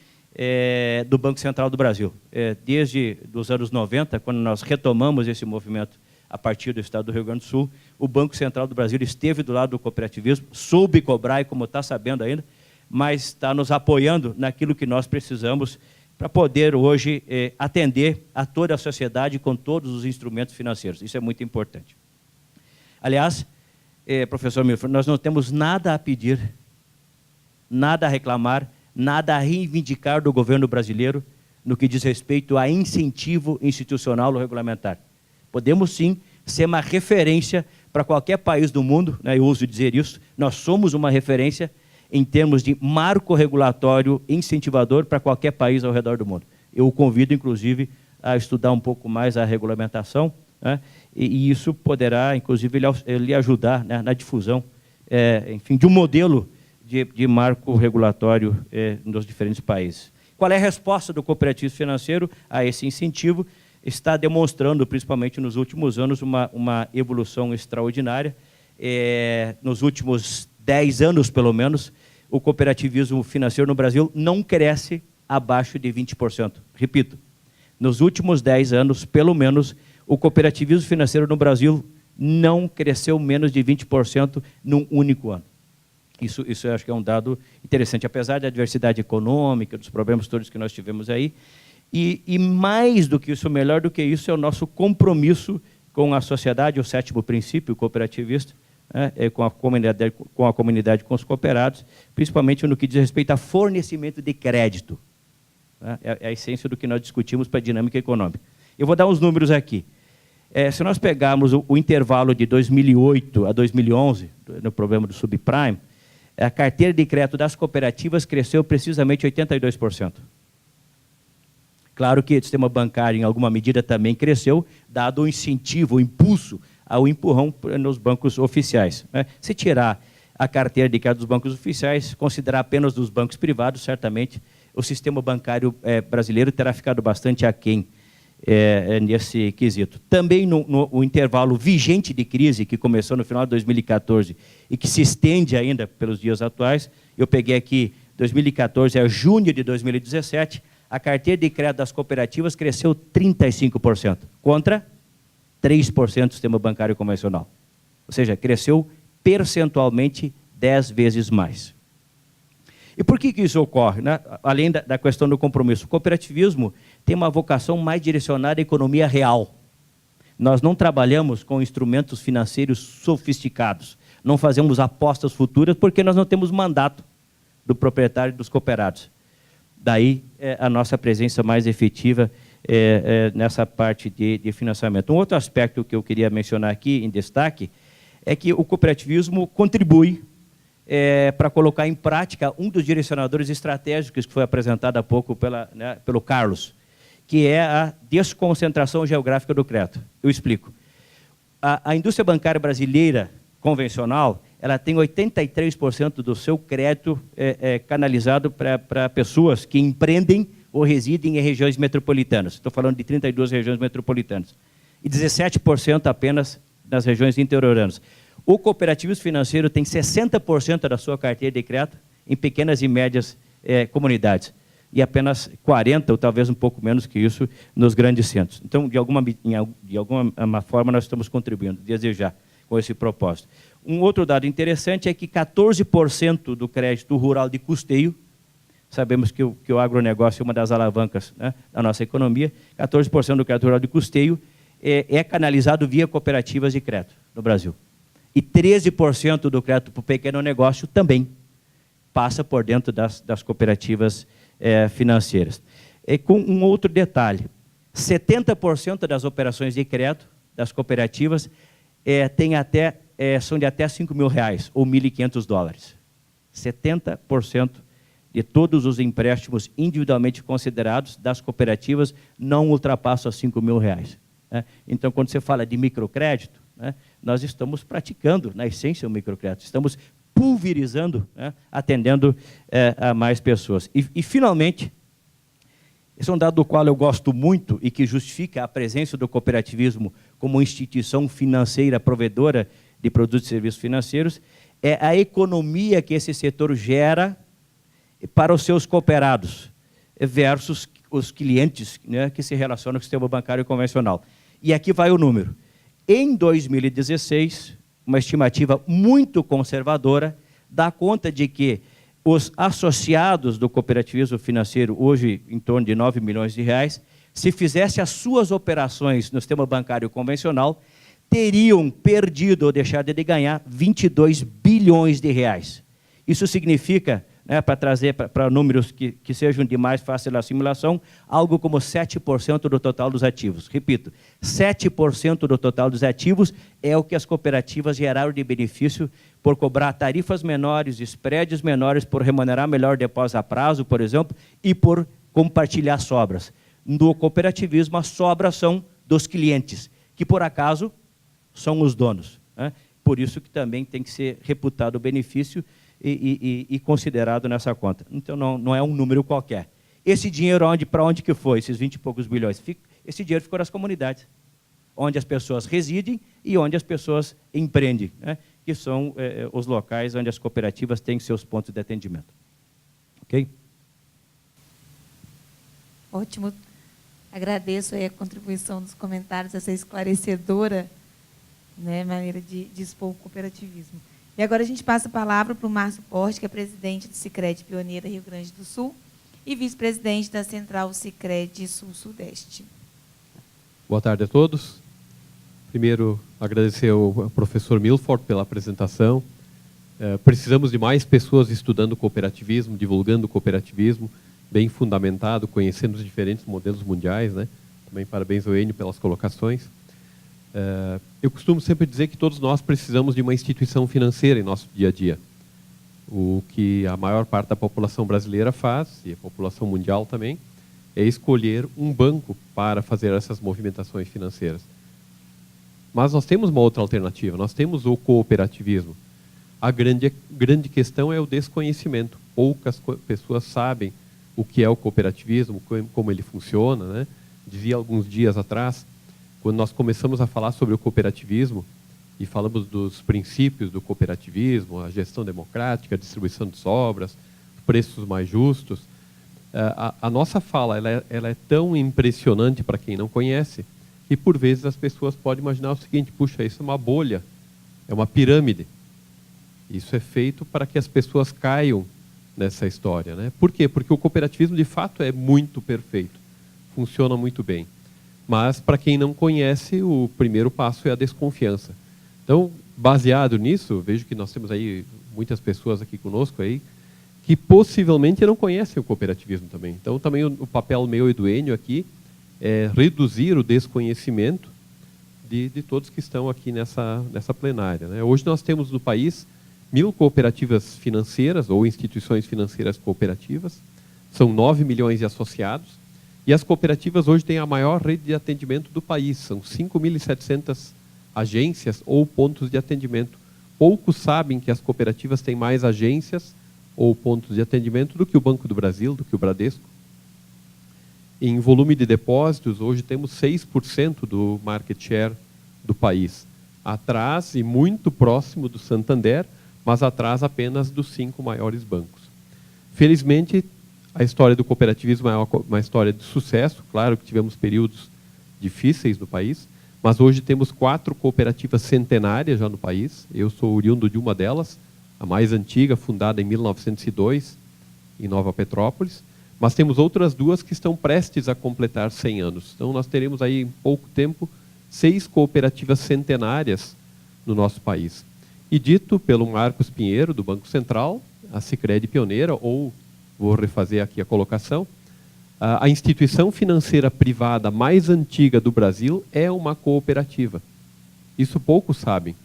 do Banco Central do Brasil. Desde os anos 90, quando nós retomamos esse movimento a partir do estado do Rio Grande do Sul, o Banco Central do Brasil esteve do lado do cooperativismo, soube cobrar, e como está sabendo ainda, mas está nos apoiando naquilo que nós precisamos para poder hoje atender a toda a sociedade com todos os instrumentos financeiros. Isso é muito importante. Aliás, professor Milford, nós não temos nada a pedir, nada a reclamar, nada a reivindicar do governo brasileiro no que diz respeito a incentivo institucional ou regulamentar. Podemos, sim, ser uma referência para qualquer país do mundo, né, eu uso dizer isso, nós somos uma referência em termos de marco regulatório incentivador para qualquer país ao redor do mundo. Eu o convido, inclusive, a estudar um pouco mais a regulamentação, né, e isso poderá, inclusive, lhe ajudar, né, na difusão, enfim, de um modelo de marco regulatório nos diferentes países. Qual é a resposta do cooperativismo financeiro a esse incentivo? Está demonstrando, principalmente nos últimos anos, uma evolução extraordinária. Nos últimos 10 anos, pelo menos, o cooperativismo financeiro no Brasil não cresce abaixo de 20%. Repito, nos últimos 10 anos, pelo menos, o cooperativismo financeiro no Brasil não cresceu menos de 20% num único ano. Isso eu acho que é um dado interessante, apesar da diversidade econômica, dos problemas todos que nós tivemos aí. E mais do que isso, melhor do que isso, é o nosso compromisso com a sociedade, o 7º princípio cooperativista, né, com a comunidade, com os cooperados, principalmente no que diz respeito a fornecimento de crédito. Né, é a essência do que nós discutimos para a dinâmica econômica. Eu vou dar uns números aqui. Se nós pegarmos o intervalo de 2008 a 2011, no problema do subprime, a carteira de crédito das cooperativas cresceu precisamente 82%. Claro que o sistema bancário, em alguma medida, também cresceu, dado o incentivo, o impulso, ao empurrão nos bancos oficiais. Se tirar a carteira de crédito dos bancos oficiais, considerar apenas dos bancos privados, certamente o sistema bancário brasileiro terá ficado bastante aquém nesse quesito. Também no intervalo vigente de crise, que começou no final de 2014 e que se estende ainda pelos dias atuais, eu peguei aqui 2014 a junho de 2017, a carteira de crédito das cooperativas cresceu 35%, contra 3% do sistema bancário convencional. Ou seja, cresceu percentualmente 10 vezes mais. E por que isso ocorre, né? Além da questão do compromisso? O cooperativismo tem uma vocação mais direcionada à economia real. Nós não trabalhamos com instrumentos financeiros sofisticados, não fazemos apostas futuras porque nós não temos mandato do proprietário e dos cooperados. Daí a nossa presença mais efetiva nessa parte de financiamento. Um outro aspecto que eu queria mencionar aqui em destaque é que o cooperativismo contribui para colocar em prática um dos direcionadores estratégicos que foi apresentado há pouco pelo Carlos, que é a desconcentração geográfica do crédito. Eu explico. A indústria bancária brasileira convencional, ela tem 83% do seu crédito canalizado para pessoas que empreendem ou residem em regiões metropolitanas. Estou falando de 32 regiões metropolitanas. E 17% apenas nas regiões interioranas. O cooperativismo financeiro tem 60% da sua carteira de crédito em pequenas e médias comunidades. E apenas 40%, ou talvez um pouco menos que isso, nos grandes centros. Então, de alguma forma, nós estamos contribuindo, desde já, com esse propósito. Um outro dado interessante é que 14% do crédito rural de custeio, sabemos que o agronegócio é uma das alavancas, né, da nossa economia, 14% do crédito rural de custeio é canalizado via cooperativas de crédito no Brasil. E 13% do crédito para o pequeno negócio também passa por dentro das cooperativas financeiras. Com um outro detalhe, 70% das operações de crédito das cooperativas são de até R$5.000 ou $1.500. 70% de todos os empréstimos individualmente considerados das cooperativas não ultrapassam R$5.000. Né? Então, quando você fala de microcrédito, né, nós estamos praticando, na essência, o microcrédito. Estamos pulverizando, né, atendendo a mais pessoas. E, finalmente, esse é um dado do qual eu gosto muito e que justifica a presença do cooperativismo como instituição financeira provedora de produtos e serviços financeiros, é a economia que esse setor gera para os seus cooperados versus os clientes, né, que se relacionam com o sistema bancário convencional. E aqui vai o número. Em 2016, uma estimativa muito conservadora dá conta de que os associados do cooperativismo financeiro, hoje em torno de R$9 milhões, se fizesse as suas operações no sistema bancário convencional, teriam perdido ou deixado de ganhar R$22 bilhões. Isso significa, né, para trazer para números que sejam de mais fácil assimilação, algo como 7% do total dos ativos. Repito, 7% do total dos ativos é o que as cooperativas geraram de benefício por cobrar tarifas menores, spreads menores, por remunerar melhor depósito a prazo, por exemplo, e por compartilhar sobras. No cooperativismo, as sobras são dos clientes, que, por acaso, são os donos, né? Por isso que também tem que ser reputado o benefício e considerado nessa conta. Então, não é um número qualquer. Esse dinheiro, para onde que foi, esses 20 e poucos bilhões? Esse dinheiro ficou nas comunidades, onde as pessoas residem e onde as pessoas empreendem, né? Que são os locais onde as cooperativas têm seus pontos de atendimento. Ok? Ótimo. Agradeço aí a contribuição dos comentários, essa esclarecedora, né, maneira de expor o cooperativismo. E agora a gente passa a palavra para o Marcio, que é presidente do Sicredi Pioneira Rio Grande do Sul e vice-presidente da Central Sicredi Sul-Sudeste. Boa tarde a todos. Primeiro, agradecer ao professor Milford pela apresentação. Precisamos de mais pessoas estudando cooperativismo, divulgando o cooperativismo, bem fundamentado, conhecendo os diferentes modelos mundiais, né? Também parabéns ao Enio pelas colocações. Eu costumo sempre dizer que todos nós precisamos de uma instituição financeira em nosso dia a dia. O que a maior parte da população brasileira faz, e a população mundial também, é escolher um banco para fazer essas movimentações financeiras. Mas nós temos uma outra alternativa, nós temos o cooperativismo. A grande questão é o desconhecimento. Poucas pessoas sabem o que é o cooperativismo, como ele funciona, né? Dizia alguns dias atrás, quando nós começamos a falar sobre o cooperativismo e falamos dos princípios do cooperativismo, a gestão democrática, a distribuição de sobras, preços mais justos, a nossa fala ela é tão impressionante para quem não conhece, e por vezes as pessoas podem imaginar o seguinte: puxa, isso é uma bolha, é uma pirâmide. Isso é feito para que as pessoas caiam nessa história, né? Por quê? Porque o cooperativismo de fato é muito perfeito, funciona muito bem. Mas para quem não conhece, o primeiro passo é a desconfiança. Então, baseado nisso, vejo que nós temos aí muitas pessoas aqui conosco aí que possivelmente não conhecem o cooperativismo também. Então, também o papel meu e do Enio aqui é reduzir o desconhecimento de todos que estão aqui nessa plenária, né? Hoje nós temos no país 1.000 cooperativas financeiras ou instituições financeiras cooperativas, são 9 milhões de associados, e as cooperativas hoje têm a maior rede de atendimento do país, são 5.700 agências ou pontos de atendimento. Poucos sabem que as cooperativas têm mais agências ou pontos de atendimento do que o Banco do Brasil, do que o Bradesco. Em volume de depósitos, hoje temos 6% do market share do país, atrás e muito próximo do Santander, mas atrás apenas dos 5 maiores bancos. Felizmente, a história do cooperativismo é uma história de sucesso. Claro que tivemos períodos difíceis no país, mas hoje temos 4 cooperativas centenárias já no país. Eu sou oriundo de uma delas, a mais antiga, fundada em 1902, em Nova Petrópolis, mas temos outras 2 que estão prestes a completar 100 anos. Então nós teremos aí em pouco tempo 6 cooperativas centenárias no nosso país. E dito pelo Marcos Pinheiro, do Banco Central, a Sicredi pioneira, ou, vou refazer aqui a colocação, a instituição financeira privada mais antiga do Brasil é uma cooperativa. Isso poucos sabem.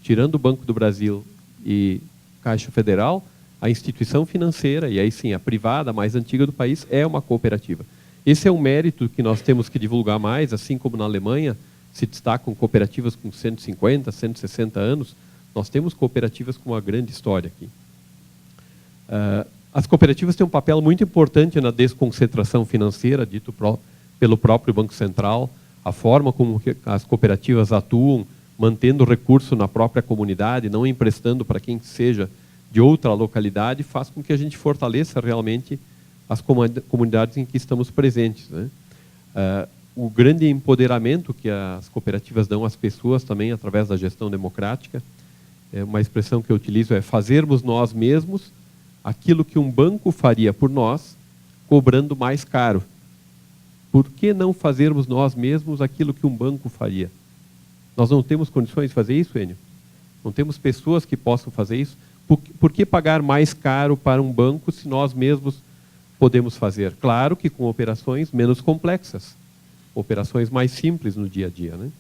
Tirando o Banco do Brasil e Caixa Federal, a instituição financeira, e aí sim, a privada mais antiga do país, é uma cooperativa. Esse é um mérito que nós temos que divulgar mais, assim como na Alemanha se destacam cooperativas com 150, 160 anos, nós temos cooperativas com uma grande história aqui. As cooperativas têm um papel muito importante na desconcentração financeira, dito pelo próprio Banco Central, a forma como as cooperativas atuam, mantendo recurso na própria comunidade, não emprestando para quem seja de outra localidade, faz com que a gente fortaleça realmente as comunidades em que estamos presentes, né? O grande empoderamento que as cooperativas dão às pessoas também através da gestão democrática, uma expressão que eu utilizo é fazermos nós mesmos aquilo que um banco faria por nós, cobrando mais caro. Por que não fazermos nós mesmos aquilo que um banco faria? Nós não temos condições de fazer isso, Enio? Não temos pessoas que possam fazer isso? Por que pagar mais caro para um banco se nós mesmos podemos fazer? Claro que com operações menos complexas, operações mais simples no dia a dia, né?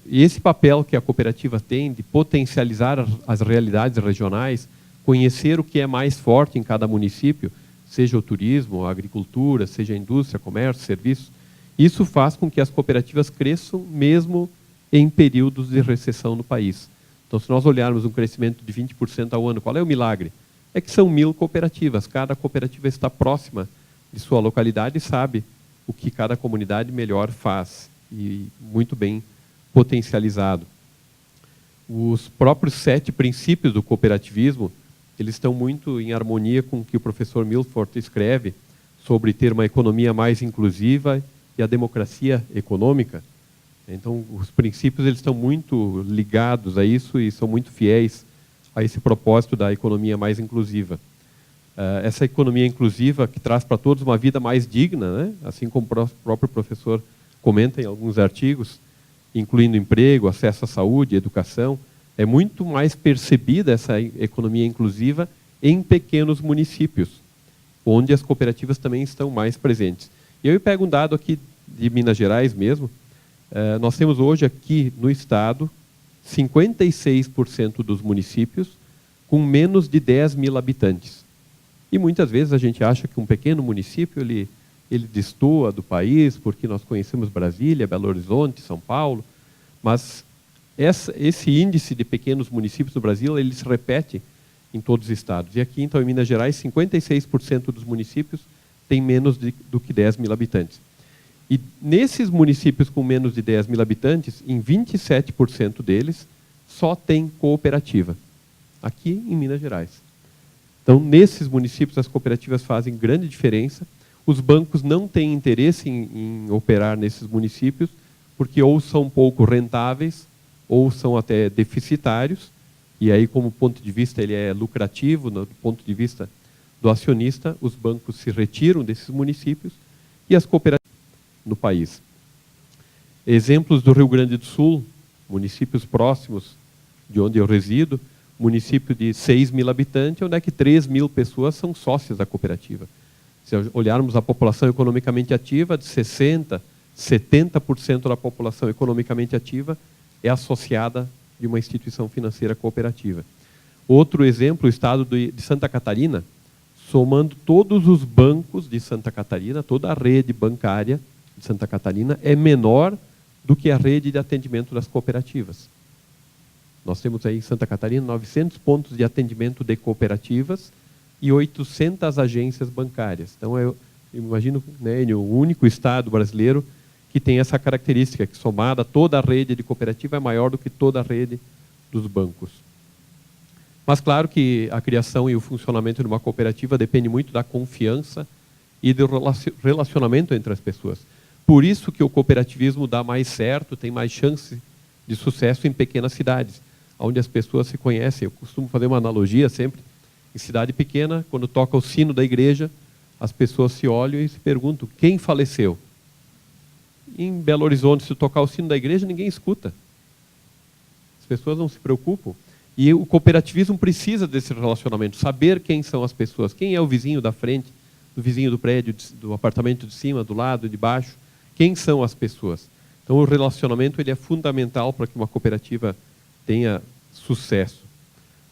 E esse papel que a cooperativa tem de potencializar as realidades regionais, conhecer o que é mais forte em cada município, seja o turismo, a agricultura, seja a indústria, comércio, serviços, isso faz com que as cooperativas cresçam mesmo em períodos de recessão no país. Então, se nós olharmos um crescimento de 20% ao ano, qual é o milagre? É que são 1.000 cooperativas, cada cooperativa está próxima de sua localidade e sabe o que cada comunidade melhor faz, e muito bem potencializado. Os próprios 7 princípios do cooperativismo, eles estão muito em harmonia com o que o professor Milford escreve sobre ter uma economia mais inclusiva e a democracia econômica. Então, os princípios eles estão muito ligados a isso e são muito fiéis a esse propósito da economia mais inclusiva. Essa economia inclusiva que traz para todos uma vida mais digna, né? Assim como o próprio professor comenta em alguns artigos, incluindo emprego, acesso à saúde, educação, é muito mais percebida essa economia inclusiva em pequenos municípios, onde as cooperativas também estão mais presentes. E eu pego um dado aqui de Minas Gerais mesmo. Nós temos hoje aqui no estado 56% dos municípios com menos de 10.000 habitantes. E muitas vezes a gente acha que um pequeno município ele destoa do país, porque nós conhecemos Brasília, Belo Horizonte, São Paulo, mas esse índice de pequenos municípios do Brasil ele se repete em todos os estados. E aqui, então, em Minas Gerais, 56% dos municípios têm menos do que 10 mil habitantes. E nesses municípios com menos de 10 mil habitantes, em 27% deles, só tem cooperativa, aqui em Minas Gerais. Então, nesses municípios, as cooperativas fazem grande diferença. Os bancos não têm interesse em operar nesses municípios, porque ou são pouco rentáveis, ou são até deficitários, e aí, como ponto de vista ele é lucrativo, do ponto de vista do acionista, os bancos se retiram desses municípios e as cooperativas no país. Exemplos do Rio Grande do Sul, municípios próximos de onde eu resido, município de 6 mil habitantes, onde é que 3 mil pessoas são sócias da cooperativa. Se olharmos a população economicamente ativa, de 60%, 70% da população economicamente ativa é associada de uma instituição financeira cooperativa. Outro exemplo, o estado de Santa Catarina, somando todos os bancos de Santa Catarina, toda a rede bancária de Santa Catarina é menor do que a rede de atendimento das cooperativas. Nós temos aí em Santa Catarina 900 pontos de atendimento de cooperativas e 800 agências bancárias. Então, eu imagino, né, Enio, o único estado brasileiro que tem essa característica, que somada toda a rede de cooperativa é maior do que toda a rede dos bancos. Mas claro que a criação e o funcionamento de uma cooperativa depende muito da confiança e do relacionamento entre as pessoas. Por isso que o cooperativismo dá mais certo, tem mais chance de sucesso em pequenas cidades, onde as pessoas se conhecem. Eu costumo fazer uma analogia sempre, em cidade pequena, quando toca o sino da igreja, as pessoas se olham e se perguntam, quem faleceu? Em Belo Horizonte, se tocar o sino da igreja, ninguém escuta. As pessoas não se preocupam. E o cooperativismo precisa desse relacionamento, saber quem são as pessoas, quem é o vizinho da frente, do vizinho do prédio, do apartamento de cima, do lado, de baixo, quem são as pessoas. Então, o relacionamento ele é fundamental para que uma cooperativa tenha sucesso.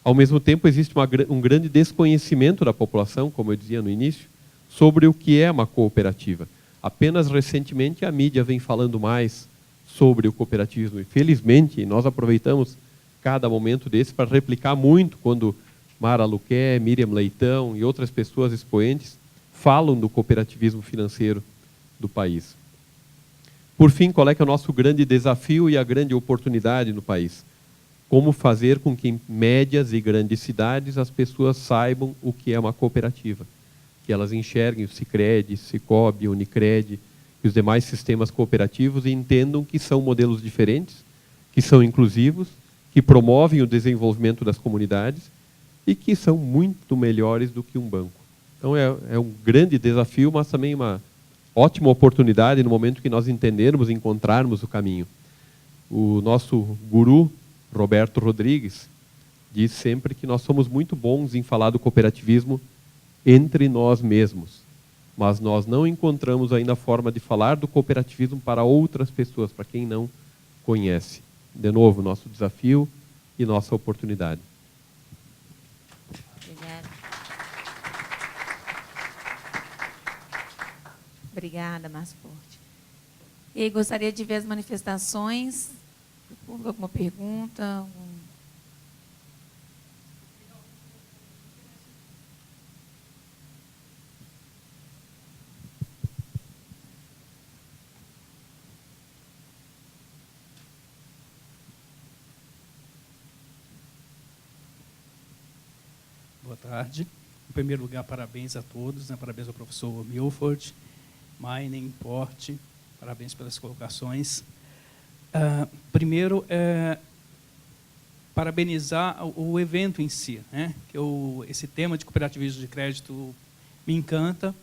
Ao mesmo tempo, existe um grande desconhecimento da população, como eu dizia no início, sobre o que é uma cooperativa. Apenas recentemente a mídia vem falando mais sobre o cooperativismo. E, felizmente, nós aproveitamos cada momento desse para replicar muito quando Mara Luquet, Miriam Leitão e outras pessoas expoentes falam do cooperativismo financeiro do país. Por fim, qual é que é o nosso grande desafio e a grande oportunidade no país? Como fazer com que em médias e grandes cidades as pessoas saibam o que é uma cooperativa? Que elas enxerguem o Sicredi, Cicobi, Unicred e os demais sistemas cooperativos e entendam que são modelos diferentes, que são inclusivos, que promovem o desenvolvimento das comunidades e que são muito melhores do que um banco. Então é um grande desafio, mas também uma ótima oportunidade no momento que nós entendermos e encontrarmos o caminho. O nosso guru, Roberto Rodrigues, diz sempre que nós somos muito bons em falar do cooperativismo entre nós mesmos, mas nós não encontramos ainda a forma de falar do cooperativismo para outras pessoas, para quem não conhece. De novo, nosso desafio e nossa oportunidade. Obrigada. Obrigada, Marcio. E aí, gostaria de ver as manifestações. Alguma pergunta? Boa tarde. Em primeiro lugar, parabéns a todos, né? Parabéns ao professor Milford, Meinem, Porte, parabéns pelas colocações. Primeiro, parabenizar o evento em si, né? Que esse tema de cooperativismo de crédito me encanta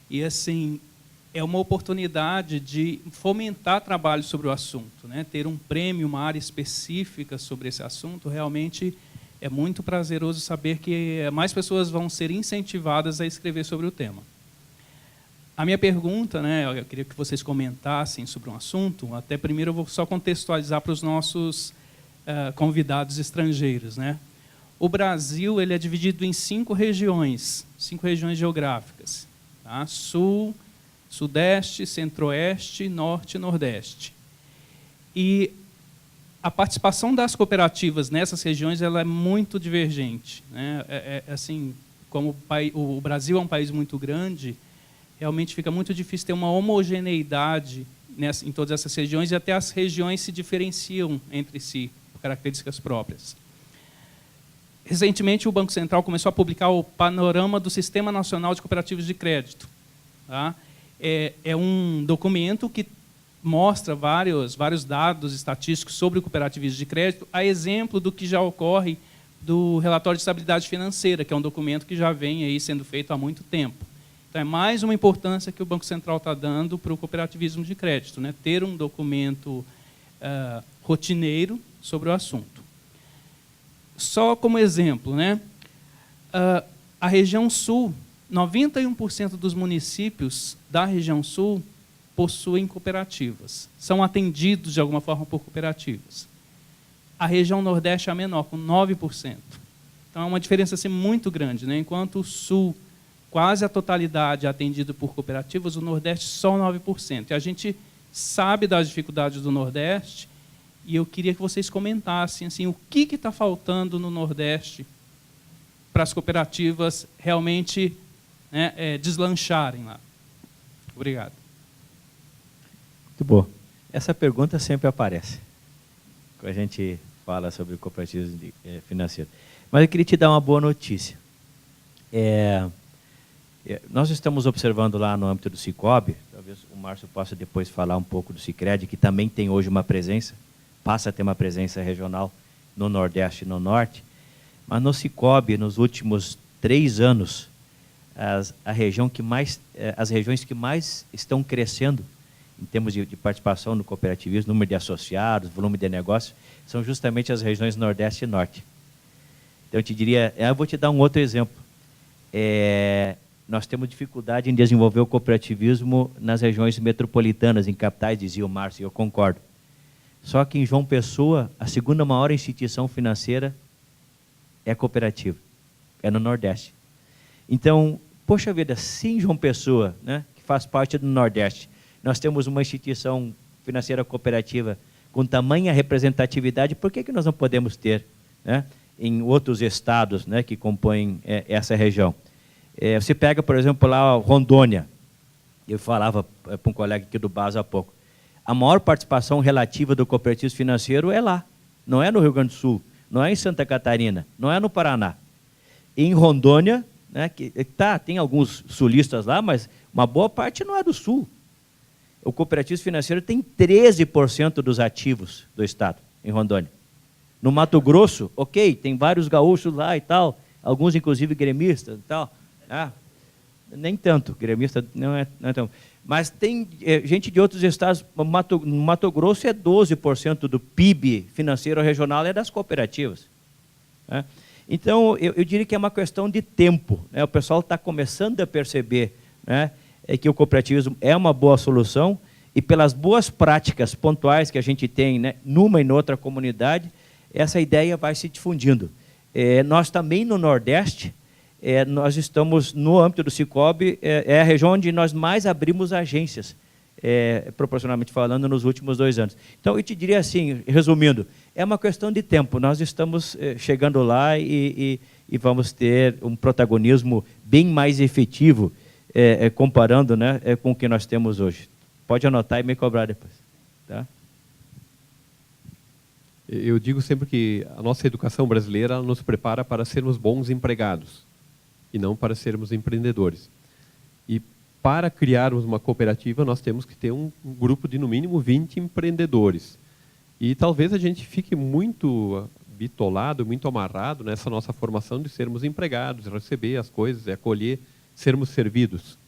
e, assim, é uma oportunidade de fomentar trabalho sobre o assunto, né? Ter um prêmio, uma área específica sobre esse assunto, realmente é muito prazeroso saber que mais pessoas vão ser incentivadas a escrever sobre o tema. A minha pergunta, né, eu queria que vocês comentassem sobre um assunto. Até primeiro eu vou só contextualizar para os nossos convidados estrangeiros, né? O Brasil ele é dividido em 5 regiões geográficas, tá? Sul, Sudeste, Centro-Oeste, Norte e Nordeste. E a participação das cooperativas nessas regiões ela é muito divergente, né? Assim, como o Brasil é um país muito grande, realmente fica muito difícil ter uma homogeneidade em todas essas regiões, e até as regiões se diferenciam entre si, por características próprias. Recentemente, o Banco Central começou a publicar o Panorama do Sistema Nacional de Cooperativas de Crédito. Tá? É um documento que mostra vários dados estatísticos sobre o cooperativismo de crédito, a exemplo do que já ocorre do relatório de estabilidade financeira, que é um documento que já vem aí sendo feito há muito tempo. Então, é mais uma importância que o Banco Central está dando para o cooperativismo de crédito, né? Ter um documento rotineiro sobre o assunto. Só como exemplo, né? A região sul, 91% dos municípios da região sul possuem cooperativas, são atendidos de alguma forma por cooperativas. A região nordeste é a menor, com 9%. Então, é uma diferença assim, muito grande, né? Enquanto o sul, quase a totalidade é atendida por cooperativas, o nordeste só 9%. E a gente sabe das dificuldades do nordeste, e eu queria que vocês comentassem assim, o que está faltando no nordeste para as cooperativas realmente, né, deslancharem lá. Obrigado. Muito bom. Essa pergunta sempre aparece quando a gente fala sobre cooperativismo financeiro. Mas eu queria te dar uma boa notícia. Nós estamos observando lá no âmbito do Cicobi, talvez o Marcio possa depois falar um pouco do Sicredi, que também tem hoje uma presença, passa a ter uma presença regional no Nordeste e no Norte, mas no Cicobi, nos últimos 3 anos, as regiões que mais estão crescendo em termos de participação no cooperativismo, número de associados, volume de negócio, são justamente as regiões Nordeste e Norte. Então, eu te diria, eu vou te dar um outro exemplo. Nós temos dificuldade em desenvolver o cooperativismo nas regiões metropolitanas, em capitais, dizia o Marcio, e eu concordo. Só que em João Pessoa, a segunda maior instituição financeira é cooperativa, é no Nordeste. Então, poxa vida, se em João Pessoa, né, que faz parte do Nordeste, nós temos uma instituição financeira cooperativa com tamanha representatividade, por que nós não podemos ter, né, em outros estados, né, que compõem essa região? Você pega, por exemplo, lá Rondônia, eu falava para um colega aqui do BAS há pouco, a maior participação relativa do cooperativismo financeiro é lá, não é no Rio Grande do Sul, não é em Santa Catarina, não é no Paraná. Em Rondônia, né, tem alguns sulistas lá, mas uma boa parte não é do Sul. O cooperativismo financeiro tem 13% dos ativos do Estado, em Rondônia. No Mato Grosso, ok, tem vários gaúchos lá e tal, alguns inclusive gremistas e tal. Nem tanto, gremista não é tão. Mas tem gente de outros estados, no Mato Grosso é 12% do PIB financeiro regional é das cooperativas. Né? Então, eu diria que é uma questão de tempo. Né? O pessoal está começando a perceber, né, que o cooperativismo é uma boa solução, e pelas boas práticas pontuais que a gente tem, né, numa e noutra comunidade, essa ideia vai se difundindo. Nós também no Nordeste, nós estamos no âmbito do Cicobi, é a região onde nós mais abrimos agências, proporcionalmente falando, nos últimos 2 anos. Então, eu te diria assim, resumindo, é uma questão de tempo, nós estamos chegando lá e vamos ter um protagonismo bem mais efetivo, comparando, né, com o que nós temos hoje. Pode anotar e me cobrar depois. Tá? Eu digo sempre que a nossa educação brasileira ela nos prepara para sermos bons empregados e não para sermos empreendedores. E para criarmos uma cooperativa, nós temos que ter um grupo de, no mínimo, 20 empreendedores. E talvez a gente fique muito bitolado, muito amarrado nessa nossa formação de sermos empregados, receber as coisas, acolher, sermos servidos.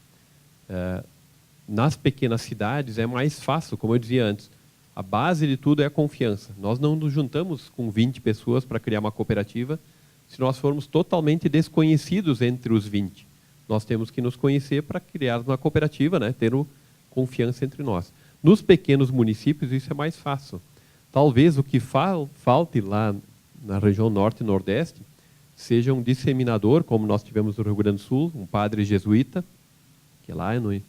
Nas pequenas cidades é mais fácil, como eu dizia antes. A base de tudo é a confiança. Nós não nos juntamos com 20 pessoas para criar uma cooperativa se nós formos totalmente desconhecidos entre os 20. Nós temos que nos conhecer para criar uma cooperativa, né? Ter confiança entre nós. Nos pequenos municípios isso é mais fácil. Talvez o que falte lá na região norte e nordeste seja um disseminador, como nós tivemos no Rio Grande do Sul, um padre jesuíta, que lá no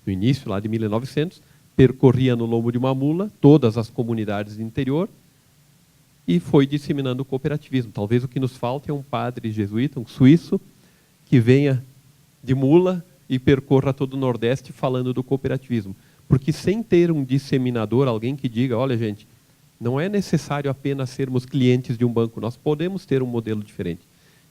início, lá de 1900, percorria no lombo de uma mula todas as comunidades do interior e foi disseminando o cooperativismo. Talvez o que nos falta é um padre jesuíta, um suíço, que venha de mula e percorra todo o Nordeste falando do cooperativismo. Porque sem ter um disseminador, alguém que diga, olha gente, não é necessário apenas sermos clientes de um banco, nós podemos ter um modelo diferente.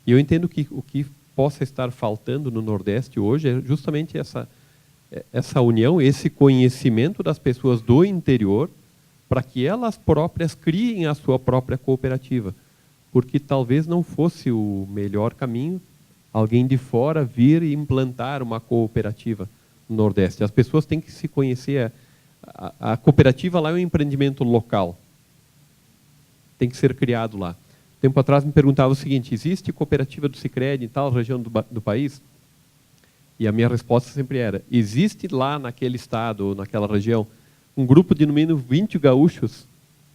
E eu entendo que o que possa estar faltando no Nordeste hoje é justamente essa união, esse conhecimento das pessoas do interior, para que elas próprias criem a sua própria cooperativa. Porque talvez não fosse o melhor caminho alguém de fora vir e implantar uma cooperativa no Nordeste. As pessoas têm que se conhecer. A cooperativa lá é um empreendimento local. Tem que ser criado lá. Tempo atrás me perguntava o seguinte, existe cooperativa do Sicredi em tal região do país? E a minha resposta sempre era, existe lá naquele estado ou naquela região um grupo de no mínimo 20 gaúchos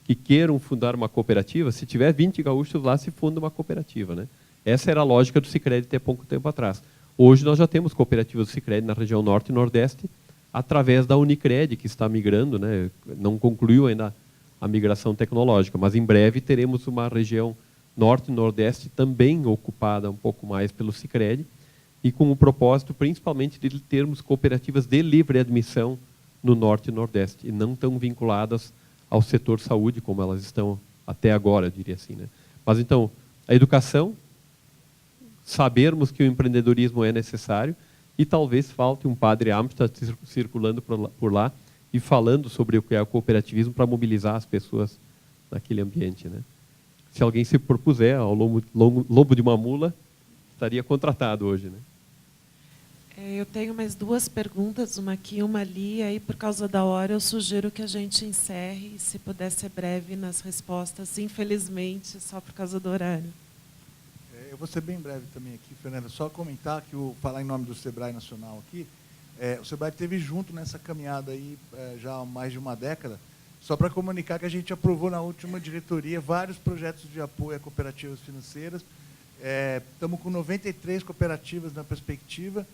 que queiram fundar uma cooperativa? Se tiver 20 gaúchos lá, se funda uma cooperativa, né? Essa era a lógica do Sicredi até pouco tempo atrás. Hoje nós já temos cooperativas do Sicredi na região norte e nordeste, através da Unicred, que está migrando, né? Não concluiu ainda a migração tecnológica, mas em breve teremos uma região norte e nordeste também ocupada um pouco mais pelo Sicredi, e com o propósito principalmente de termos cooperativas de livre admissão no norte e nordeste, e não tão vinculadas ao setor saúde, como elas estão até agora, eu diria assim, né? Mas então, a educação, sabermos que o empreendedorismo é necessário, e talvez falte um padre Amsterdam circulando por lá e falando sobre o que é o cooperativismo para mobilizar as pessoas naquele ambiente, né? Se alguém se propuser ao lombo de uma mula, estaria contratado hoje, né? Eu tenho mais duas perguntas, uma aqui e uma ali, e aí, por causa da hora, eu sugiro que a gente encerre, se puder ser breve nas respostas, infelizmente, só por causa do horário. Eu vou ser bem breve também aqui, Fernanda, só comentar que, falar em nome do Sebrae Nacional aqui, o Sebrae esteve junto nessa caminhada aí já há mais de uma década, só para comunicar que a gente aprovou na última diretoria vários projetos de apoio a cooperativas financeiras, estamos com 93 cooperativas na perspectiva,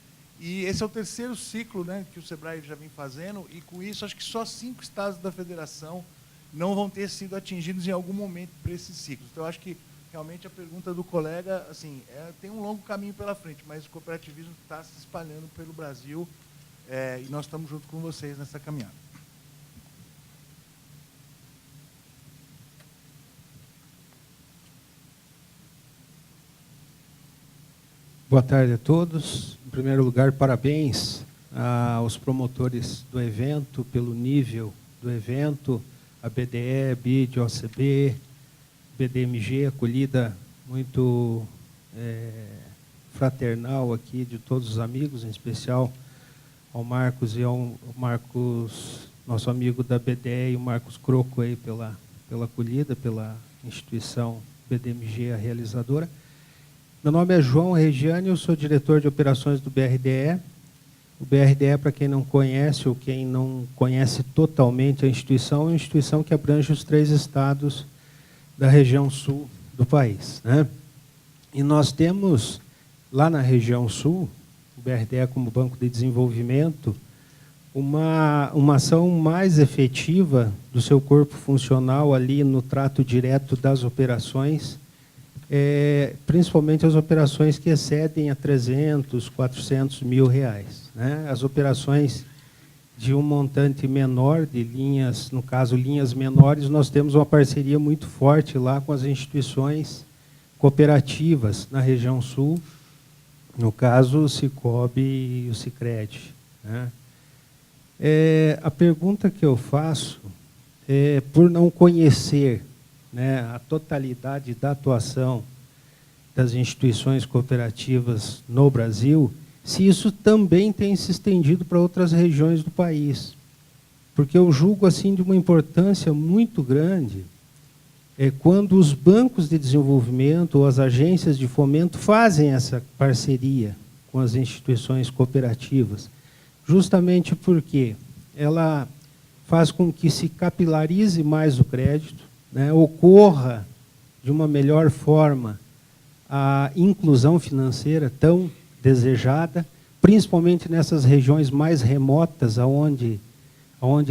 e esse é o terceiro ciclo, né, que o Sebrae já vem fazendo, e com isso acho que só 5 estados da federação não vão ter sido atingidos em algum momento por esses ciclos. Então, eu acho que realmente a pergunta do colega, assim, tem um longo caminho pela frente, mas o cooperativismo está se espalhando pelo Brasil, e nós estamos junto com vocês nessa caminhada. Boa tarde a todos. Em primeiro lugar, parabéns aos promotores do evento, pelo nível do evento, a BDE, BID, OCB, BDMG, acolhida muito fraternal aqui de todos os amigos, em especial ao Marcos e ao Marcos, nosso amigo da BDE, e o Marcos Croco aí pela acolhida, pela instituição BDMG, a realizadora. Meu nome é João Regiane, eu sou diretor de operações do BRDE. O BRDE, para quem não conhece ou quem não conhece totalmente a instituição, é uma instituição que abrange os 3 estados da região sul do país, né? E nós temos, lá na região sul, o BRDE como Banco de Desenvolvimento, uma ação mais efetiva do seu corpo funcional ali no trato direto das operações, principalmente as operações que excedem a 300, 400 mil reais, né? As operações de um montante menor, de linhas, no caso, linhas menores, nós temos uma parceria muito forte lá com as instituições cooperativas na região sul, no caso, o Cicobi e o Sicredi, né? A pergunta que eu faço é, por não conhecer, né, a totalidade da atuação das instituições cooperativas no Brasil, se isso também tem se estendido para outras regiões do país. Porque eu julgo assim de uma importância muito grande quando os bancos de desenvolvimento ou as agências de fomento fazem essa parceria com as instituições cooperativas, justamente porque ela faz com que se capilarize mais o crédito, né, ocorra de uma melhor forma a inclusão financeira tão desejada, principalmente nessas regiões mais remotas, onde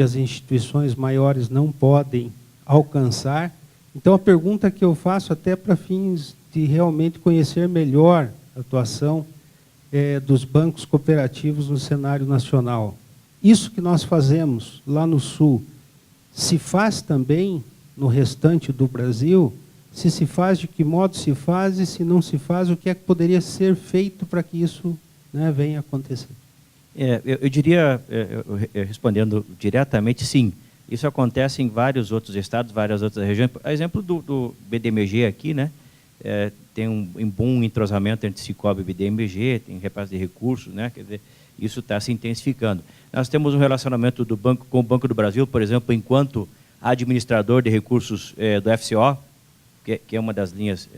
as instituições maiores não podem alcançar, Então, a pergunta que eu faço, até para fins de realmente conhecer melhor a atuação dos bancos cooperativos no cenário nacional. Isso que nós fazemos lá no Sul, se faz também no restante do Brasil? Se faz, de que modo se faz? E se não se faz, o que é que poderia ser feito para que isso, né, venha a acontecer? Eu diria, respondendo diretamente, sim. Isso acontece em vários outros estados, várias outras regiões. A exemplo do BDMG aqui, né? Tem um bom entrosamento entre Cicobi e BDMG, tem repasse de recursos, né? Quer dizer, isso está se intensificando. Nós temos um relacionamento do banco com o Banco do Brasil, por exemplo, enquanto administrador de recursos do FCO, que é uma das linhas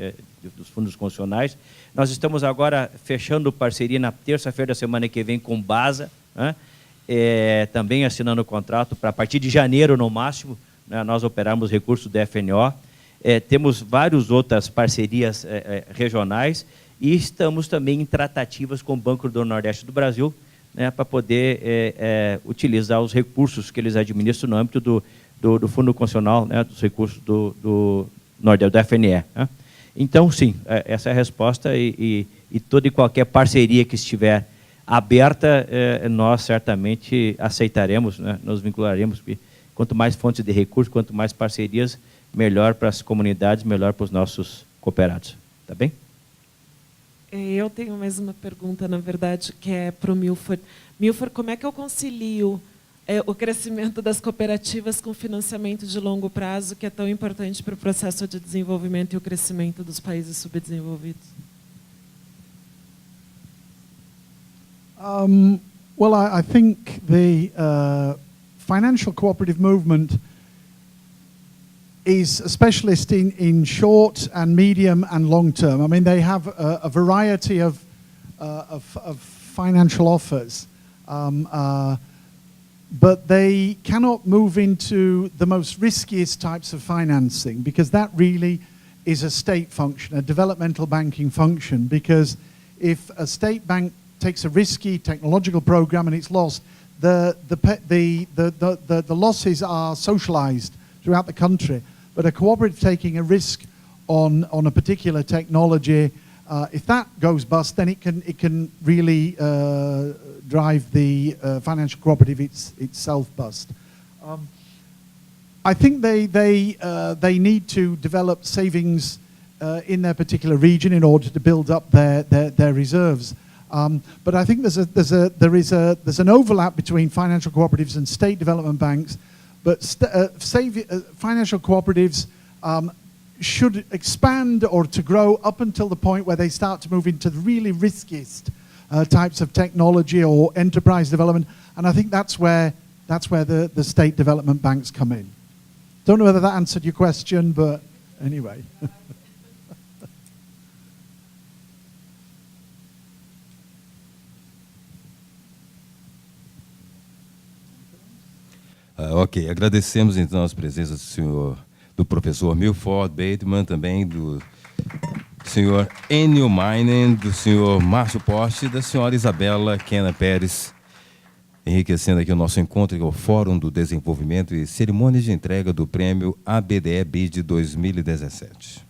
dos fundos constitucionais. Nós estamos agora fechando parceria na terça-feira da semana que vem com BASA, né? Também assinando o contrato para, a partir de janeiro, no máximo, né, nós operarmos recursos do FNO. Temos várias outras parcerias regionais e estamos também em tratativas com o Banco do Nordeste do Brasil, né, para poder utilizar os recursos que eles administram no âmbito do Fundo Constitucional, né, dos recursos do Nordeste, do FNE. Né? Então, sim, essa é a resposta e toda e qualquer parceria que estiver aberta, nós certamente aceitaremos, né, nos vincularemos, porque quanto mais fontes de recursos, quanto mais parcerias, melhor para as comunidades, melhor para os nossos cooperados. Tá bem? Eu tenho mais uma pergunta, na verdade, que é para o Milford. Milford, como é que eu concilio o crescimento das cooperativas com o financiamento de longo prazo, que é tão importante para o processo de desenvolvimento e o crescimento dos países subdesenvolvidos? Well, I think the financial cooperative movement is a specialist in short and medium and long term. I mean, they have a variety of financial offers, but they cannot move into the most riskiest types of financing, because that really is a state function, a developmental banking function. Because if a state bank takes a risky technological program and it's lost, the losses are socialized throughout the country. But a cooperative taking a risk on a particular technology, if that goes bust, then it can really drive the financial cooperative itself bust. I think they need to develop savings in their particular region in order to build up their reserves. But I think there's an overlap between financial cooperatives and state development banks. But financial cooperatives should expand or to grow up until the point where they start to move into the really riskiest types of technology or enterprise development. And I think that's where the state development banks come in. Don't know whether that answered your question, but anyway. Ok, agradecemos então as presenças do professor Milford, Bateman, também do senhor Enio, Meinem, do senhor Marcio e da senhora Isabela Kena Pérez, enriquecendo aqui o nosso encontro, que é o Fórum do Desenvolvimento e cerimônia de entrega do prêmio ABDE BID 2017.